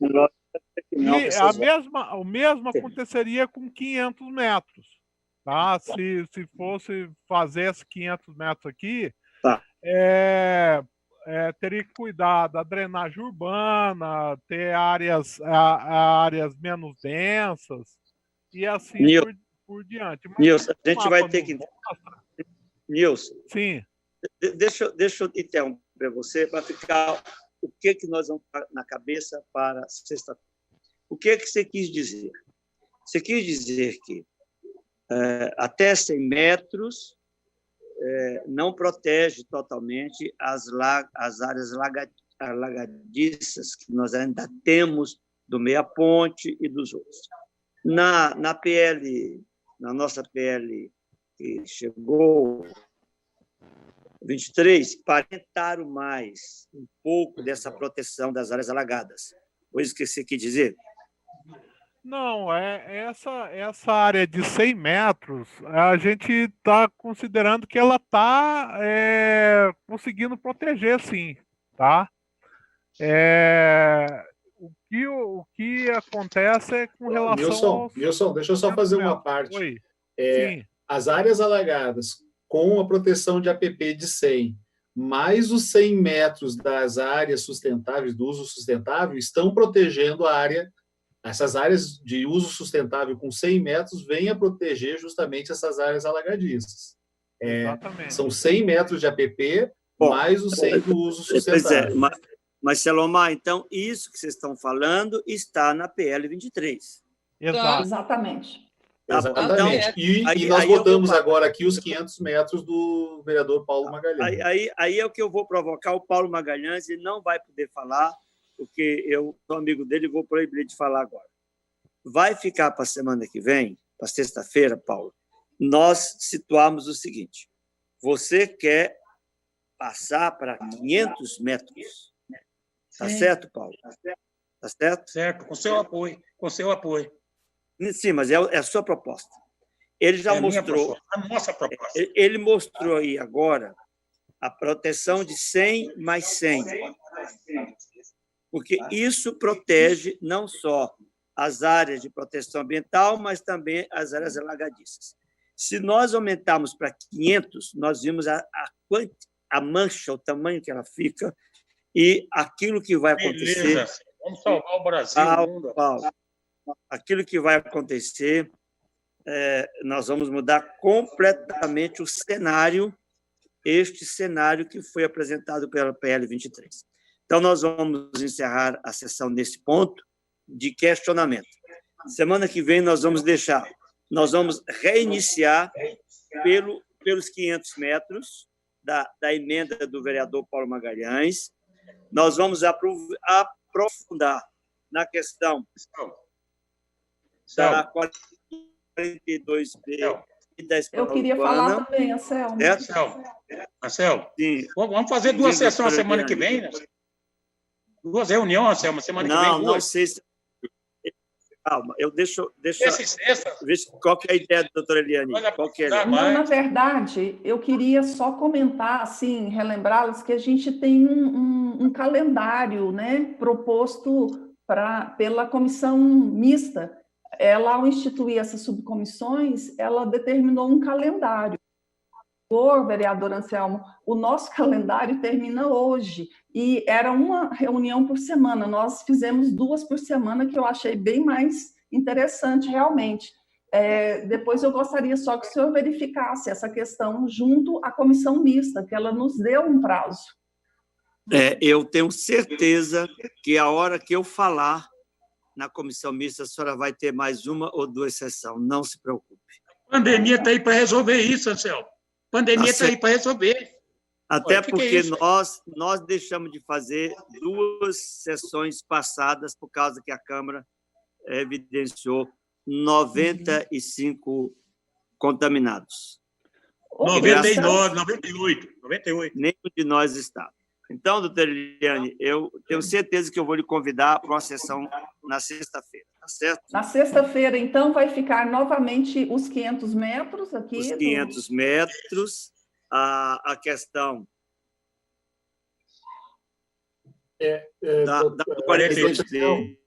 E o mesmo aconteceria com 500 metros, tá? Se fosse fazer esses 500 metros aqui, teria que cuidar da drenagem urbana, ter áreas menos densas e assim por diante. Mas Nilson, a gente vai ter que... Nilson, sim. Deixa eu interromper você para ficar o que nós vamos na cabeça para sexta-feira. O que você quis dizer? Você quis dizer que até 100 metros não protege totalmente as áreas alagadiças que nós ainda temos do Meia Ponte e dos outros. Na nossa PL que chegou 23, parentaram mais um pouco dessa proteção das áreas alagadas. Foi isso que você quis dizer? Não, essa área de 100 metros, a gente está considerando que ela está conseguindo proteger, sim, tá? O que acontece é com relação Wilson, deixa eu só fazer uma parte. Oi. Sim. As áreas alagadas com a proteção de APP de 100, mais os 100 metros das áreas sustentáveis, do uso sustentável, estão protegendo a área. Essas áreas de uso sustentável com 100 metros vêm a proteger justamente essas áreas alagadiças. São 100 metros de APP, mais os 100 do uso sustentável. Mas, Selomar, então, isso que vocês estão falando está na PL 23. Exatamente. Exatamente. E nós votamos agora aqui os 500 metros do vereador Paulo Magalhães. Aí é o que eu vou provocar o Paulo Magalhães, ele não vai poder falar, porque eu sou amigo dele e vou proibir de falar agora. vai ficar para a semana que vem, para sexta-feira, Paulo, nós situamos o seguinte: você quer passar para 500 metros. Está certo, Paulo? Está certo? Certo, com seu apoio. Com seu apoio. Sim, mas é a sua proposta. Ele já mostrou. A nossa proposta. Ele mostrou aí agora a proteção de 100 mais 100. Porque isso protege não só as áreas de proteção ambiental, mas também as áreas alagadiças. Se nós aumentarmos para 500, nós vimos a mancha, o tamanho que ela fica e aquilo que vai acontecer. Beleza. Vamos salvar o Brasil, o mundo. Aquilo que vai acontecer, nós vamos mudar completamente o cenário, este cenário que foi apresentado pela PL 23. Então, nós vamos encerrar a sessão nesse ponto de questionamento. Semana que vem, nós vamos reiniciar pelos 500 metros da emenda do vereador Paulo Magalhães. Nós vamos aprofundar na questão da 42B e da Eu queria falar também, Anselmo. Anselmo, vamos fazer duas sessões semana que vem, né? Duas reuniões, Anselmo, semana que vem. Não sei se... Calma, deixa ver qual que é a ideia da doutora Eliane. Não, na verdade, eu queria só comentar, assim, relembrá-los que a gente tem um calendário, né, proposto pela comissão mista. Ela, ao instituir essas subcomissões, ela determinou um calendário. Vereador Anselmo, o nosso calendário termina hoje, e era uma reunião por semana. Nós fizemos 2 por semana, que eu achei bem mais interessante, realmente. Depois eu gostaria só que o senhor verificasse essa questão junto à comissão mista, que ela nos deu um prazo. Eu tenho certeza que a hora que eu falar na comissão mista, a senhora vai ter mais 1 ou 2 sessões, não se preocupe. A pandemia está aí para resolver isso, Anselmo. A pandemia está aí para resolver. Até porque nós deixamos de fazer 2 sessões passadas por causa que a Câmara evidenciou 95 contaminados. 99, 98. Nenhum de nós está. Então, doutora Eliane, eu tenho certeza que eu vou lhe convidar para uma sessão na sexta-feira, tá certo? Na sexta-feira, então, vai ficar novamente os 500 metros aqui? Os 500 metros, a questão da 42B.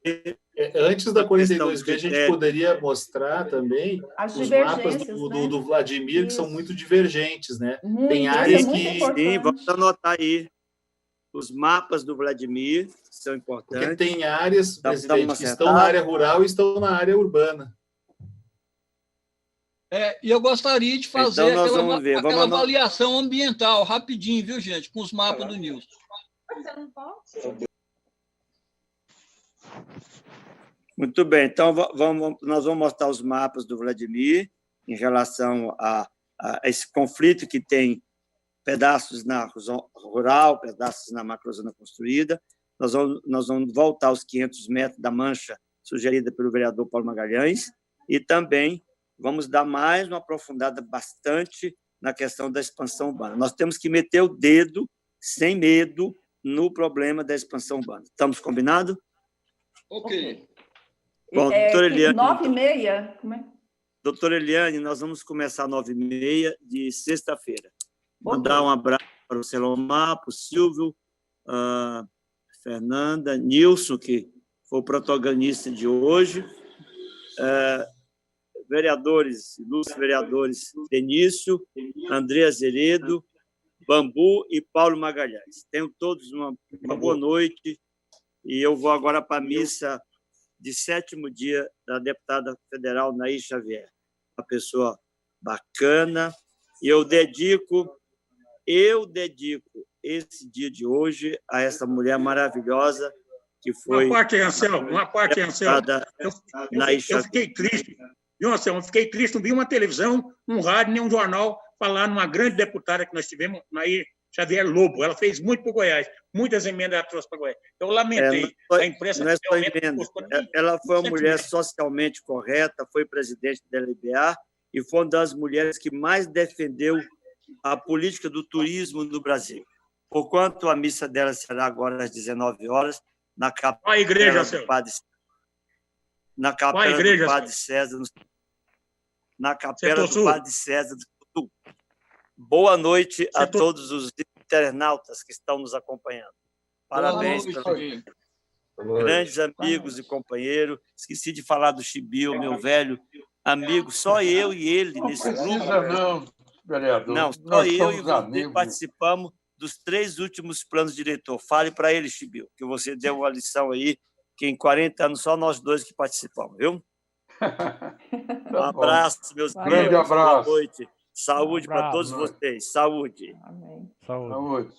Antes da 42B, a gente poderia mostrar também os mapas do Vladimir, que são muito divergentes, né? Tem áreas que... Sim, vamos anotar aí. Os mapas do Vladimir são importantes. Porque tem áreas, presidente, que estão na área rural e estão na área urbana. E eu gostaria de fazer aquela avaliação ambiental, rapidinho, viu, gente, com os mapas do Nilson. Muito bem, então nós vamos mostrar os mapas do Vladimir em relação a esse conflito que tem pedaços na rural, pedaços na macrozona construída. Nós vamos voltar aos 500 metros da mancha sugerida pelo vereador Paulo Magalhães e também vamos dar mais uma aprofundada bastante na questão da expansão urbana. Nós temos que meter o dedo, sem medo, no problema da expansão urbana. Estamos combinados? Ok. Bom, doutora Eliane... 9h30? Como é? Doutora Eliane, nós vamos começar 9h30 de sexta-feira. Mandar um abraço para o Selomar, para o Silvio, Fernanda, Nilson, que foi o protagonista de hoje, vereadores, ilustres vereadores Benício, André Azeredo, Bambu e Paulo Magalhães. Tenham todos uma boa noite e eu vou agora para a missa de 7º dia da deputada federal Nair Xavier. Uma pessoa bacana e eu dedico esse dia de hoje a essa mulher maravilhosa que foi... Uma parte, Anselmo. Eu fiquei triste. Viu, Anselmo? Eu fiquei triste, não vi uma televisão, um rádio, nem um jornal falar numa grande deputada que nós tivemos, Nair Xavier Lobo. Ela fez muito para o Goiás, muitas emendas ela trouxe para o Goiás. Eu lamentei. A imprensa não é só realmente emenda. gostou nem Ela foi uma mulher 100%. socialmente correta, foi presidente da LBA e foi uma das mulheres que mais defendeu a política do turismo no Brasil. Porquanto a missa dela será agora às 19 horas, na capela igreja, do Padre César, na capela do Padre César do Sul. Boa noite a todos os internautas que estão nos acompanhando. Parabéns para grandes amigos e companheiros. Esqueci de falar do Chibio, meu velho amigo. Só eu e ele nesse grupo. Não, vereador. Não, só eu e você participamos dos 3 últimos planos diretor. Fale para ele, Chibio, que você deu uma lição aí, que em 40 anos só nós 2 que participamos, viu? Um abraço, meus amigos. Grande abraço. Boa noite. Saúde para todos vocês. Saúde. Amém. Saúde. Saúde.